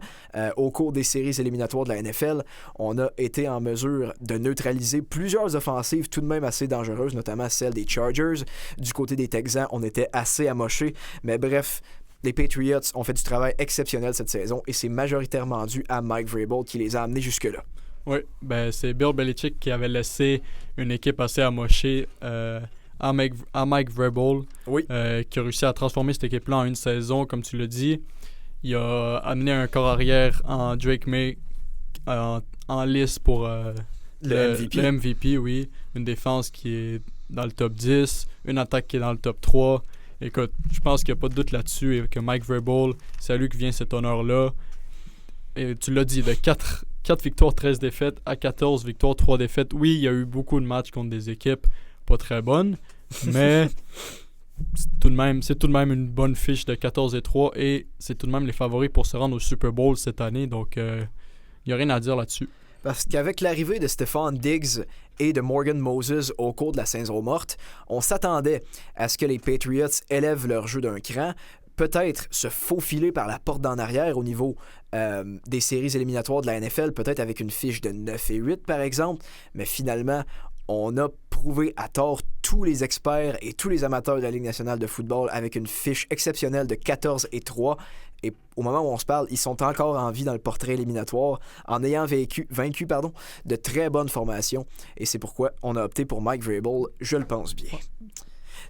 au cours des séries éliminatoires de la NFL. On a été en mesure de neutraliser plusieurs offensives tout de même assez dangereuses, notamment celle des Chargers. Du côté des Texans, on était assez amochés. Mais bref, les Patriots ont fait du travail exceptionnel cette saison et c'est majoritairement dû à Mike Vrabel qui les a amenés jusque-là. Oui, ben c'est Bill Belichick qui avait laissé une équipe assez amochée à Mike Vrabel, qui a réussi à transformer cette équipe-là en une saison, comme tu l'as dit. Il a amené un corps arrière en Drake May en lice pour le MVP, oui. Une défense qui est dans le top 10, une attaque qui est dans le top 3. Écoute, je pense qu'il n'y a pas de doute là-dessus et que Mike Vrabel, c'est à lui que vient cet honneur-là. Et tu l'as dit, de 4 victoires, 13 défaites à 14 victoires, 3 défaites. Oui, il y a eu beaucoup de matchs contre des équipes pas très bonnes, mais c'est tout de même une bonne fiche de 14-3 et c'est tout de même les favoris pour se rendre au Super Bowl cette année. Donc, il n'y a rien à dire là-dessus. Parce qu'avec l'arrivée de Stephon Diggs et de Morgan Moses au cours de la saison morte, on s'attendait à ce que les Patriots élèvent leur jeu d'un cran, peut-être se faufiler par la porte d'en arrière au niveau des séries éliminatoires de la NFL, peut-être avec une fiche de 9-8 par exemple, mais finalement, on a prouvé à tort tous les experts et tous les amateurs de la Ligue nationale de football avec une fiche exceptionnelle de 14-3. Et au moment où on se parle, ils sont encore en vie dans le portrait éliminatoire en ayant vaincu de très bonnes formations. Et c'est pourquoi on a opté pour Mike Vrabel, je le pense bien.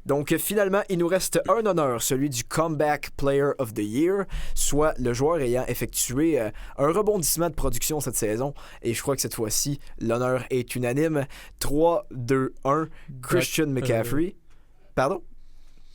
Donc finalement, il nous reste un honneur, celui du Comeback Player of the Year, soit le joueur ayant effectué un rebondissement de production cette saison. Et je crois que cette fois-ci, l'honneur est unanime. 3, 2, 1, Christian McCaffrey. Pardon?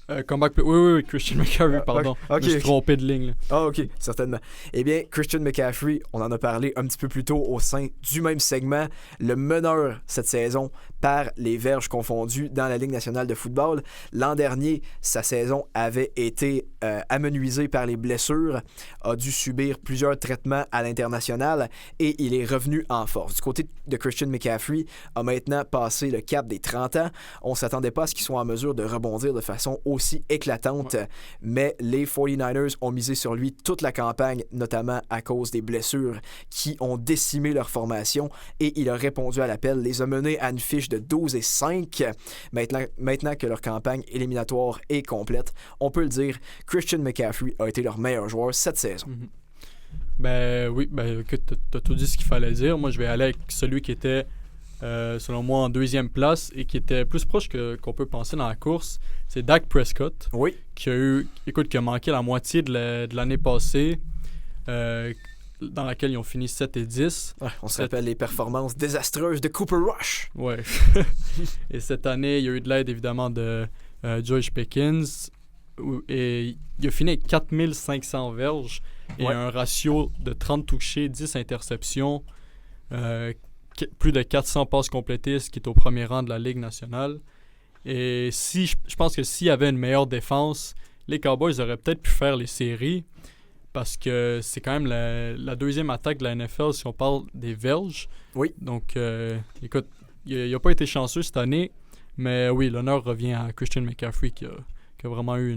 Oui, Christian McCaffrey, pardon. Okay, je me suis trompé de ligne. Là. Ah, ok, certainement. Eh bien, Christian McCaffrey, on en a parlé un petit peu plus tôt au sein du même segment, le meneur cette saison par les verges confondues dans la Ligue nationale de football. L'an dernier, sa saison avait été amenuisée par les blessures, a dû subir plusieurs traitements à l'international et il est revenu en force. Du côté de Christian McCaffrey, a maintenant passé le cap des 30 ans. On ne s'attendait pas à ce qu'il soit en mesure de rebondir de façon aussi éclatante, mais les 49ers ont misé sur lui toute la campagne, notamment à cause des blessures qui ont décimé leur formation et il a répondu à l'appel, les a menés à une fiche de 12-5. Maintenant que leur campagne éliminatoire est complète, on peut le dire, Christian McCaffrey a été leur meilleur joueur cette saison. Ben oui, écoute, t'as tout dit ce qu'il fallait dire. Moi, je vais aller avec celui qui était selon moi en deuxième place et qui était plus proche qu'on peut penser dans la course, c'est Dak Prescott. Oui. Qui a manqué la moitié de l'année passée, dans laquelle ils ont fini 7-10. Ouais, on se rappelle les performances désastreuses de Cooper Rush. Ouais. Et cette année, il y a eu de l'aide évidemment de George Pickens. Et il a fini avec 4500 verges et un ratio de 30 touchés, 10 interceptions. Plus de 400 passes complétées, ce qui est au premier rang de la Ligue nationale. Et je pense que s'il y avait une meilleure défense, les Cowboys auraient peut-être pu faire les séries parce que c'est quand même la deuxième attaque de la NFL si on parle des verges. Oui. Donc, écoute, il n'a pas été chanceux cette année, mais oui, l'honneur revient à Christian McCaffrey qui a vraiment eu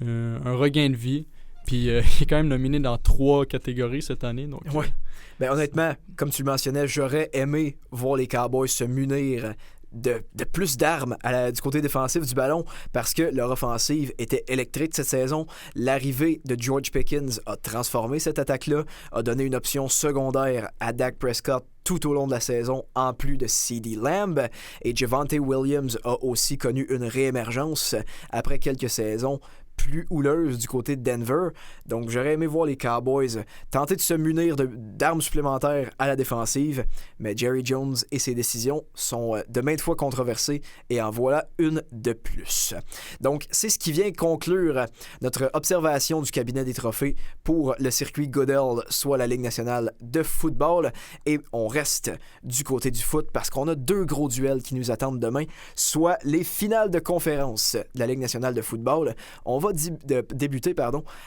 un regain de vie. Puis il est quand même nominé dans 3 catégories cette année. Donc, Ouais. Ben, honnêtement, comme tu le mentionnais, j'aurais aimé voir les Cowboys se munir de plus d'armes du côté défensif du ballon parce que leur offensive était électrique cette saison. L'arrivée de George Pickens a transformé cette attaque-là, a donné une option secondaire à Dak Prescott tout au long de la saison, en plus de CeeDee Lamb. Et Javonte Williams a aussi connu une réémergence après quelques saisons plus houleuse du côté de Denver. Donc, j'aurais aimé voir les Cowboys tenter de se munir d'armes supplémentaires à la défensive, mais Jerry Jones et ses décisions sont de maintes fois controversées et en voilà une de plus. Donc, c'est ce qui vient conclure notre observation du cabinet des trophées pour le circuit Goodell, soit la Ligue nationale de football. Et on reste du côté du foot parce qu'on a 2 gros duels qui nous attendent demain, soit les finales de conférence de la Ligue nationale de football. On va débuter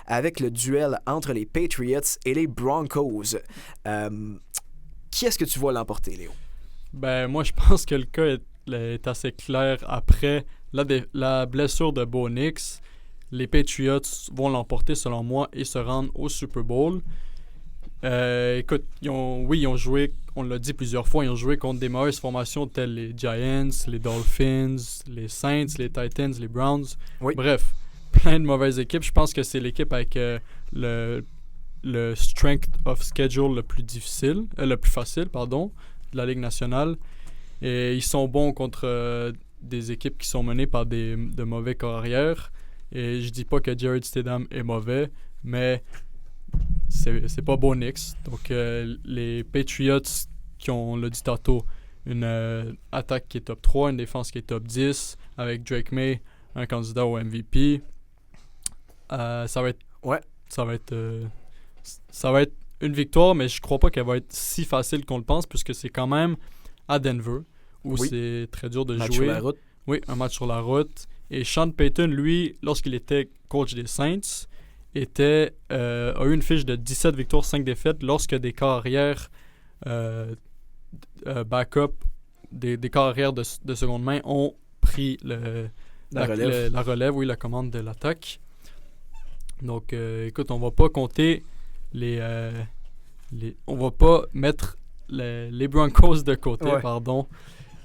avec le duel entre les Patriots et les Broncos. Qui est-ce que tu vois l'emporter, Léo? Ben, moi, je pense que le cas est assez clair. Après la blessure de Bo Nix, les Patriots vont l'emporter, selon moi, et se rendre au Super Bowl. Écoute, ils ont joué, on l'a dit plusieurs fois, ils ont joué contre des mauvaises formations telles les Giants, les Dolphins, les Saints, les Titans, les Browns. Oui. Bref, plein de mauvaises équipes. Je pense que c'est l'équipe avec le strength of schedule le plus facile, de la Ligue nationale. Et ils sont bons contre des équipes qui sont menées par de mauvais corps arrière. Et je dis pas que Jarrett Stidham est mauvais, mais c'est pas Bo Nix. Donc les Patriots qui ont, on l'a dit tantôt, une attaque qui est top 3, une défense qui est top 10, avec Drake May, un candidat au MVP. Ça va être une victoire, mais je crois pas qu'elle va être si facile qu'on le pense, puisque c'est quand même à Denver, où c'est très dur de jouer. Match sur la route. Oui, un match sur la route. Et Sean Payton, lui, lorsqu'il était coach des Saints, a eu une fiche de 17 victoires, 5 défaites, lorsque des corps arrière backup, des corps arrière de seconde main ont pris la relève, la commande de l'attaque. Donc, écoute, on va pas compter on va pas mettre les Broncos de côté, pardon.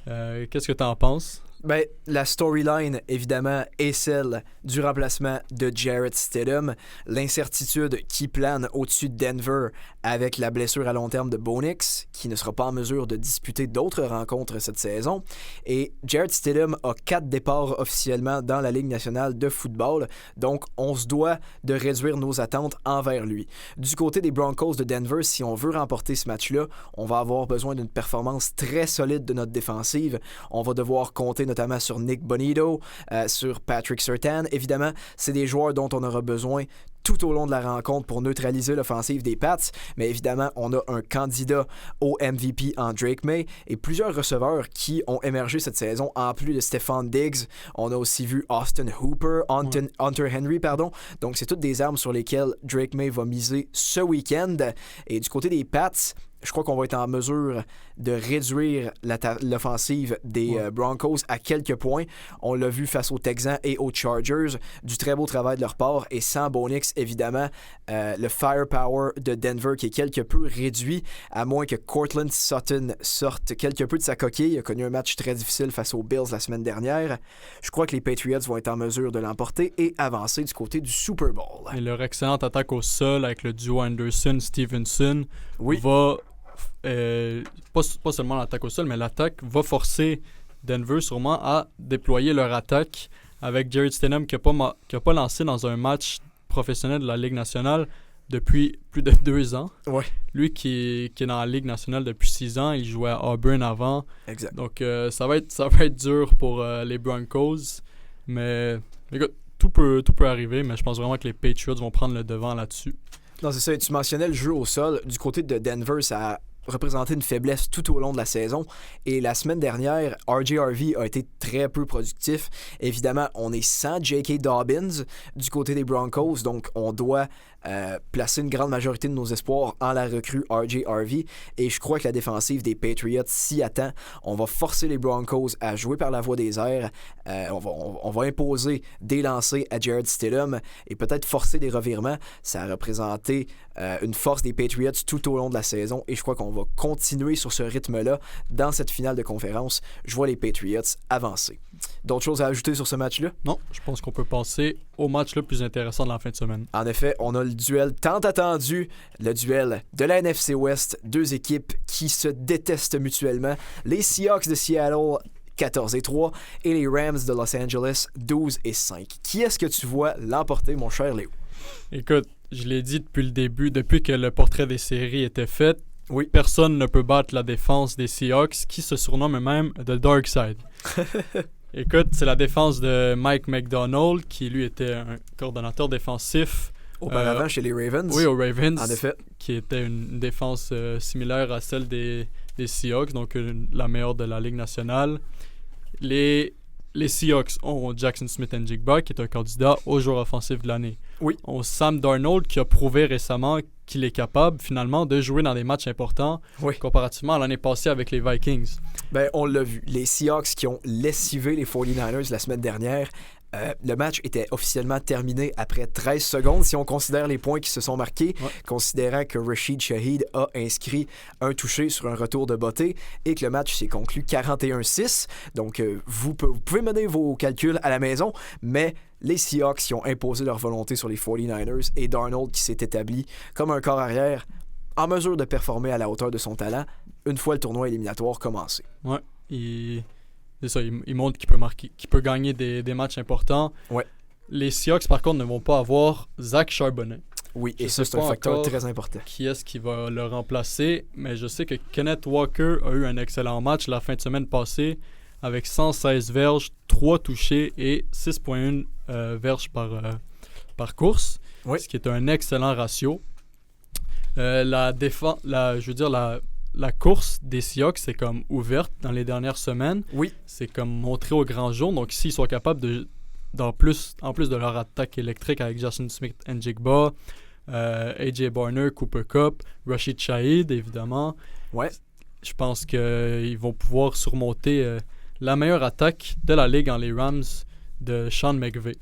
Qu'est-ce que tu en penses? Ben, la storyline, évidemment, est celle du remplacement de Jarrett Stidham. L'incertitude qui plane au-dessus de Denver avec la blessure à long terme de Bo Nix, qui ne sera pas en mesure de disputer d'autres rencontres cette saison. Et Jarrett Stidham a 4 départs officiellement dans la Ligue nationale de football. Donc, on se doit de réduire nos attentes envers lui. Du côté des Broncos de Denver, si on veut remporter ce match-là, on va avoir besoin d'une performance très solide de notre défensive. On va devoir compter notamment sur Nick Bonito, sur Patrick Surtain. Évidemment, c'est des joueurs dont on aura besoin tout au long de la rencontre pour neutraliser l'offensive des Pats. Mais évidemment, on a un candidat au MVP en Drake May et plusieurs receveurs qui ont émergé cette saison, en plus de Stephon Diggs. On a aussi vu Austin Hooper, Hunter Henry, pardon. Donc, c'est toutes des armes sur lesquelles Drake May va miser ce week-end. Et du côté des Pats, je crois qu'on va être en mesure de réduire l'offensive des Broncos à quelques points. On l'a vu face aux Texans et aux Chargers. Du très beau travail de leur part. Et sans Bo Nix, évidemment, le firepower de Denver qui est quelque peu réduit, à moins que Courtland Sutton sorte quelque peu de sa coquille. Il a connu un match très difficile face aux Bills la semaine dernière. Je crois que les Patriots vont être en mesure de l'emporter et avancer du côté du Super Bowl. Et leur excellente attaque au sol avec le duo Anderson-Stevenson va... pas seulement l'attaque au sol, mais l'attaque va forcer Denver sûrement à déployer leur attaque avec Jarrett Stidham qui n'a pas lancé dans un match professionnel de la Ligue nationale depuis plus de 2 ans. Ouais. Lui qui est dans la Ligue nationale depuis 6 ans, il jouait à Auburn avant. Exact. Donc ça va être dur pour les Broncos, mais écoute, tout peut arriver, mais je pense vraiment que les Patriots vont prendre le devant là-dessus. Non, c'est ça. Tu mentionnais le jeu au sol. Du côté de Denver, ça a représenté une faiblesse tout au long de la saison. Et la semaine dernière, RJ/Harvey a été très peu productif. Évidemment, on est sans J.K. Dobbins du côté des Broncos, donc on doit placer une grande majorité de nos espoirs en la recrue RJ Harvey. Et je crois que la défensive des Patriots s'y attend. On va forcer les Broncos à jouer par la voie des airs. On va imposer des lancers à Jared Stidham et peut-être forcer des revirements. Ça a représenté une force des Patriots tout au long de la saison et je crois qu'on va continuer sur ce rythme-là dans cette finale de conférence. Je vois les Patriots avancer. D'autres choses à ajouter sur ce match-là? Non, je pense qu'on peut passer au match le plus intéressant de la fin de semaine. En effet, on a le duel tant attendu, le duel de la NFC West, deux équipes qui se détestent mutuellement. Les Seahawks de Seattle 14-3 et les Rams de Los Angeles 12-5. Qui est-ce que tu vois l'emporter, mon cher Léo? Écoute, je l'ai dit depuis le début, depuis que le portrait des séries était fait, oui. Personne ne peut battre la défense des Seahawks, qui se surnomme même The Dark Side. Écoute, c'est la défense de Mike McDonald, qui lui était un coordonnateur défensif. Auparavant chez les Ravens. Oui, aux Ravens. En effet. Qui était une défense similaire à celle des Seahawks, donc la meilleure de la Ligue nationale. Les Seahawks ont Jackson Smith-Njigba, qui est un candidat au joueur offensif de l'année. Oui. On Sam Darnold, qui a prouvé récemment qu'il est capable, finalement, de jouer dans des matchs importants, comparativement à l'année passée avec les Vikings. Ben, on l'a vu. Les Seahawks qui ont lessivé les 49ers la semaine dernière, le match était officiellement terminé après 13 secondes si on considère les points qui se sont marqués, considérant que Rashid Shaheed a inscrit un touché sur un retour de beauté et que le match s'est conclu 41-6. Donc, vous pouvez mener vos calculs à la maison, mais les Seahawks qui ont imposé leur volonté sur les 49ers et Darnold qui s'est établi comme un corps arrière en mesure de performer à la hauteur de son talent une fois le tournoi éliminatoire commencé. Ouais, c'est ça, il montre qu'il peut gagner des matchs importants. Ouais. Les Seahawks, par contre, ne vont pas avoir Zach Charbonnet. Oui, et ça, c'est un facteur très important. Qui est-ce qui va le remplacer? Mais je sais que Kenneth Walker a eu un excellent match la fin de semaine passée avec 116 verges, 3 touchés et 6,1 verges par course, ce qui est un excellent ratio. La course des Seahawks, c'est comme ouverte dans les dernières semaines. Oui. C'est comme montré au grand jour. Donc, s'ils sont capables en plus de leur attaque électrique avec Jackson Smith-Njigba, AJ Barner, Cooper Kupp, Rashid Shaheed, évidemment. Ouais. Je pense qu'ils vont pouvoir surmonter la meilleure attaque de la Ligue en les Rams de Sean McVay.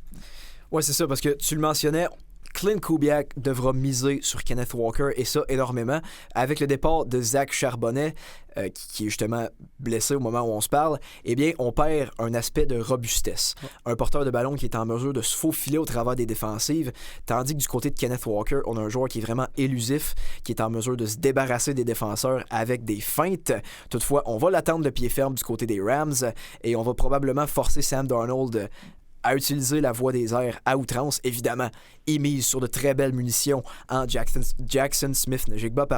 Ouais, c'est ça, parce que tu le mentionnais, Clint Kubiak devra miser sur Kenneth Walker, et ça énormément. Avec le départ de Zach Charbonnet, qui est justement blessé au moment où on se parle, eh bien, on perd un aspect de robustesse. Un porteur de ballon qui est en mesure de se faufiler au travers des défensives, tandis que du côté de Kenneth Walker, on a un joueur qui est vraiment élusif, qui est en mesure de se débarrasser des défenseurs avec des feintes. Toutefois, on va l'attendre de pied ferme du côté des Rams, et on va probablement forcer Sam Darnold à utiliser la voie des airs à outrance. Évidemment, il mise sur de très belles munitions en Jackson Smith-Njigba,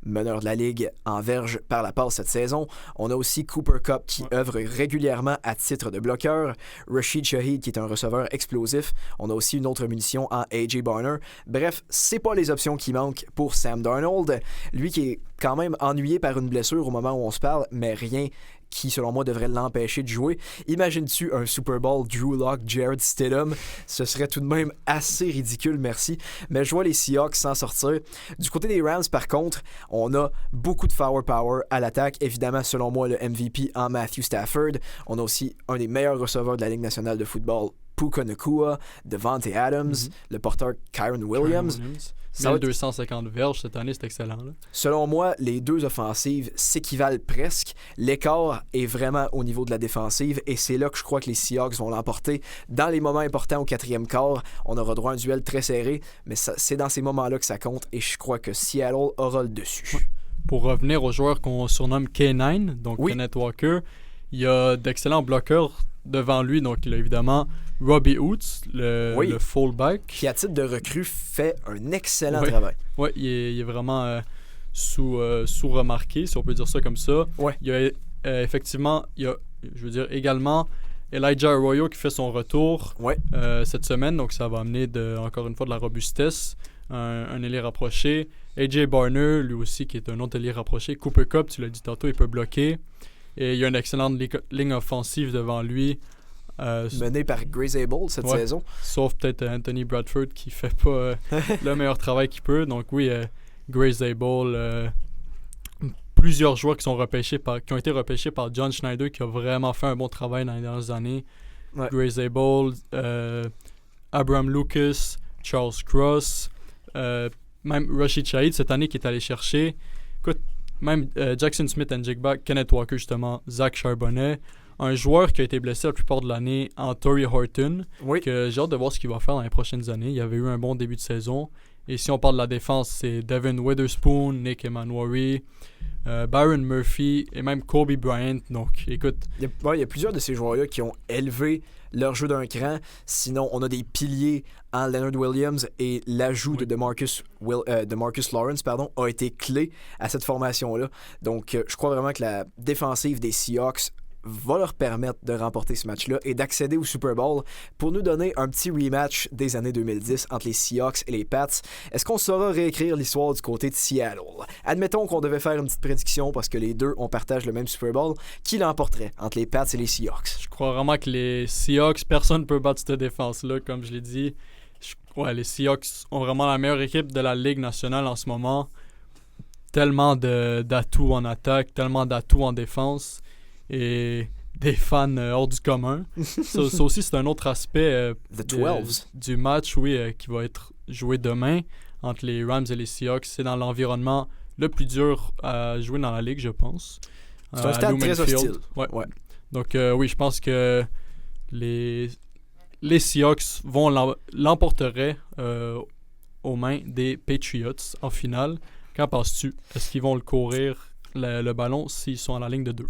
meneur de la Ligue en verge par la passe cette saison. On a aussi Cooper Kupp qui œuvre régulièrement à titre de bloqueur. Rashid Shaheed qui est un receveur explosif. On a aussi une autre munition en AJ Barner. Bref, c'est pas les options qui manquent pour Sam Darnold. Lui qui est quand même ennuyé par une blessure au moment où on se parle, mais rien qui, selon moi, devrait l'empêcher de jouer. Imagines-tu un Super Bowl Drew Lock, Jared Stidham? Ce serait tout de même assez ridicule, merci. Mais je vois les Seahawks s'en sortir. Du côté des Rams, par contre, on a beaucoup de firepower à l'attaque. Évidemment, selon moi, le MVP en Matthew Stafford. On a aussi un des meilleurs receveurs de la Ligue nationale de football, Puka Nacua, Devante Adams, le porteur Kyren Williams. 1250 verges cette année, c'est excellent. Là. Selon moi, les deux offensives s'équivalent presque. L'écart est vraiment au niveau de la défensive et c'est là que je crois que les Seahawks vont l'emporter. Dans les moments importants au quatrième quart, on aura droit à un duel très serré, mais c'est dans ces moments-là que ça compte et je crois que Seattle aura le dessus. Pour revenir aux joueurs qu'on surnomme K9, donc Kenneth Walker, il y a d'excellents bloqueurs devant lui, donc il a évidemment Robbie Hoots, le fullback. Qui, à titre de recrue, fait un excellent travail. Oui, il est vraiment sous-remarqué, si on peut dire ça comme ça. Ouais. Il y a effectivement, également Elijah Arroyo qui fait son retour cette semaine, donc ça va amener encore une fois de la robustesse, un ailier rapproché. AJ Barner, lui aussi, qui est un autre ailier rapproché. Cooper Kupp, tu l'as dit tantôt, il peut bloquer. Et il y a une excellente ligne offensive devant lui mené par Grace Able cette saison. Sauf peut-être Anthony Bradford qui fait pas le meilleur travail qu'il peut. Donc oui, Grace Able, plusieurs joueurs qui ont été repêchés par John Schneider qui a vraiment fait un bon travail dans les dernières années. Ouais. Grace Able, Abraham Lucas, Charles Cross, même Rashid Shaheed cette année qui est allé chercher. Écoute, même Jackson Smith-Njigba, Kenneth Walker justement, Zach Charbonnet, un joueur qui a été blessé la plupart de l'année, Torrey Horton, que j'ai hâte de voir ce qu'il va faire dans les prochaines années. Il avait eu un bon début de saison. Et si on parle de la défense, c'est Devin Witherspoon, Nick Emmanwori, Byron Murphy et même Kobe Bryant. Donc, écoute... Il y a plusieurs de ces joueurs-là qui ont élevé leur jeu d'un cran. Sinon, on a des piliers en Leonard Williams et l'ajout de Marcus Lawrence a été clé à cette formation-là. Donc, je crois vraiment que la défensive des Seahawks va leur permettre de remporter ce match-là et d'accéder au Super Bowl pour nous donner un petit rematch des années 2010 entre les Seahawks et les Pats. Est-ce qu'on saura réécrire l'histoire du côté de Seattle? Admettons qu'on devait faire une petite prédiction parce que les deux, on partage le même Super Bowl. Qui l'emporterait entre les Pats et les Seahawks? Je crois vraiment que les Seahawks, personne ne peut battre cette défense-là, comme je l'ai dit. Les Seahawks ont vraiment la meilleure équipe de la Ligue nationale en ce moment. Tellement d'atouts en attaque, tellement d'atouts en défense. Et des fans hors du commun. ça aussi, c'est un autre aspect du match qui va être joué demain entre les Rams et les Seahawks. C'est dans l'environnement le plus dur à jouer dans la Ligue, je pense. C'est un stade très hostile. Ouais. Donc oui, je pense que les Seahawks l'emporteraient aux mains des Patriots en finale. Qu'en penses-tu? Est-ce qu'ils vont le courir le ballon s'ils sont à la ligne de 2?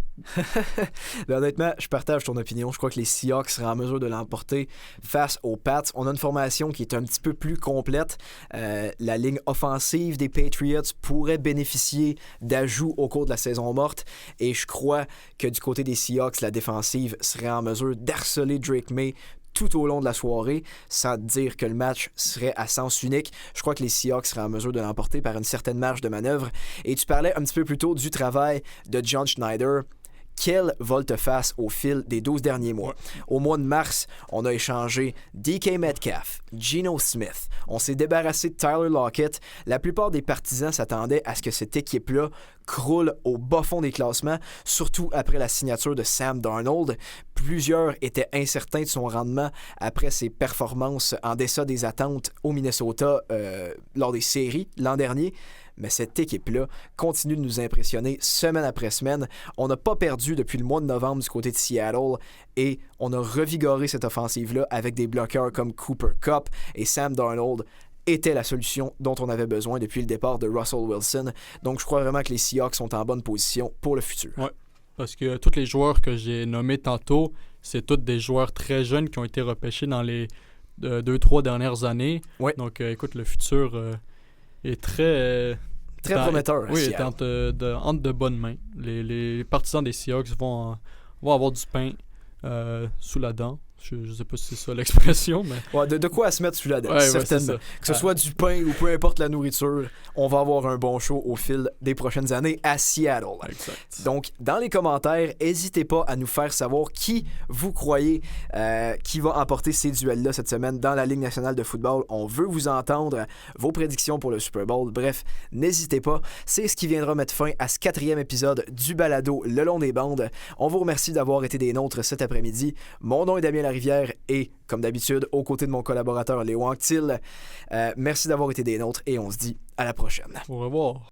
Honnêtement, je partage ton opinion. Je crois que les Seahawks seraient en mesure de l'emporter face aux Pats. On a une formation qui est un petit peu plus complète. La ligne offensive des Patriots pourrait bénéficier d'ajouts au cours de la saison morte. Et je crois que du côté des Seahawks, la défensive serait en mesure d'harceler Drake May tout au long de la soirée, sans dire que le match serait à sens unique. Je crois que les Seahawks seraient en mesure de l'emporter par une certaine marge de manœuvre. Et tu parlais un petit peu plus tôt du travail de John Schneider. Quelle volte-face au fil des 12 derniers mois. Au mois de mars, on a échangé DK Metcalf, Geno Smith. On s'est débarrassé de Tyler Lockett. La plupart des partisans s'attendaient à ce que cette équipe-là croule au bas fond des classements, surtout après la signature de Sam Darnold. Plusieurs étaient incertains de son rendement après ses performances en deçà des attentes au Minnesota lors des séries l'an dernier. Mais cette équipe-là continue de nous impressionner semaine après semaine. On n'a pas perdu depuis le mois de novembre du côté de Seattle et on a revigoré cette offensive-là avec des bloqueurs comme Cooper Kupp et Sam Darnold était la solution dont on avait besoin depuis le départ de Russell Wilson. Donc je crois vraiment que les Seahawks sont en bonne position pour le futur. Oui, parce que tous les joueurs que j'ai nommés tantôt, c'est tous des joueurs très jeunes qui ont été repêchés dans les 2-3 dernières années. Ouais. Donc écoute, le futur... est très prometteur. Oui, est entre de bonnes mains. Les partisans des Seahawks vont avoir du pain sous la dent. Je ne sais pas si c'est ça l'expression, mais... Ouais, de quoi à se mettre sous la dent, certainement. Que ce soit du pain ou peu importe la nourriture, on va avoir un bon show au fil des prochaines années à Seattle. Exact. Donc, dans les commentaires, n'hésitez pas à nous faire savoir qui vous croyez qui va emporter ces duels-là cette semaine dans la Ligue nationale de football. On veut vous entendre, vos prédictions pour le Super Bowl. Bref, n'hésitez pas. C'est ce qui viendra mettre fin à ce 4e épisode du balado Le Long des Bandes. On vous remercie d'avoir été des nôtres cet après-midi. Mon nom est Damien Larivière et, comme d'habitude, aux côtés de mon collaborateur Léo Anctil. Merci d'avoir été des nôtres et on se dit à la prochaine. Au revoir.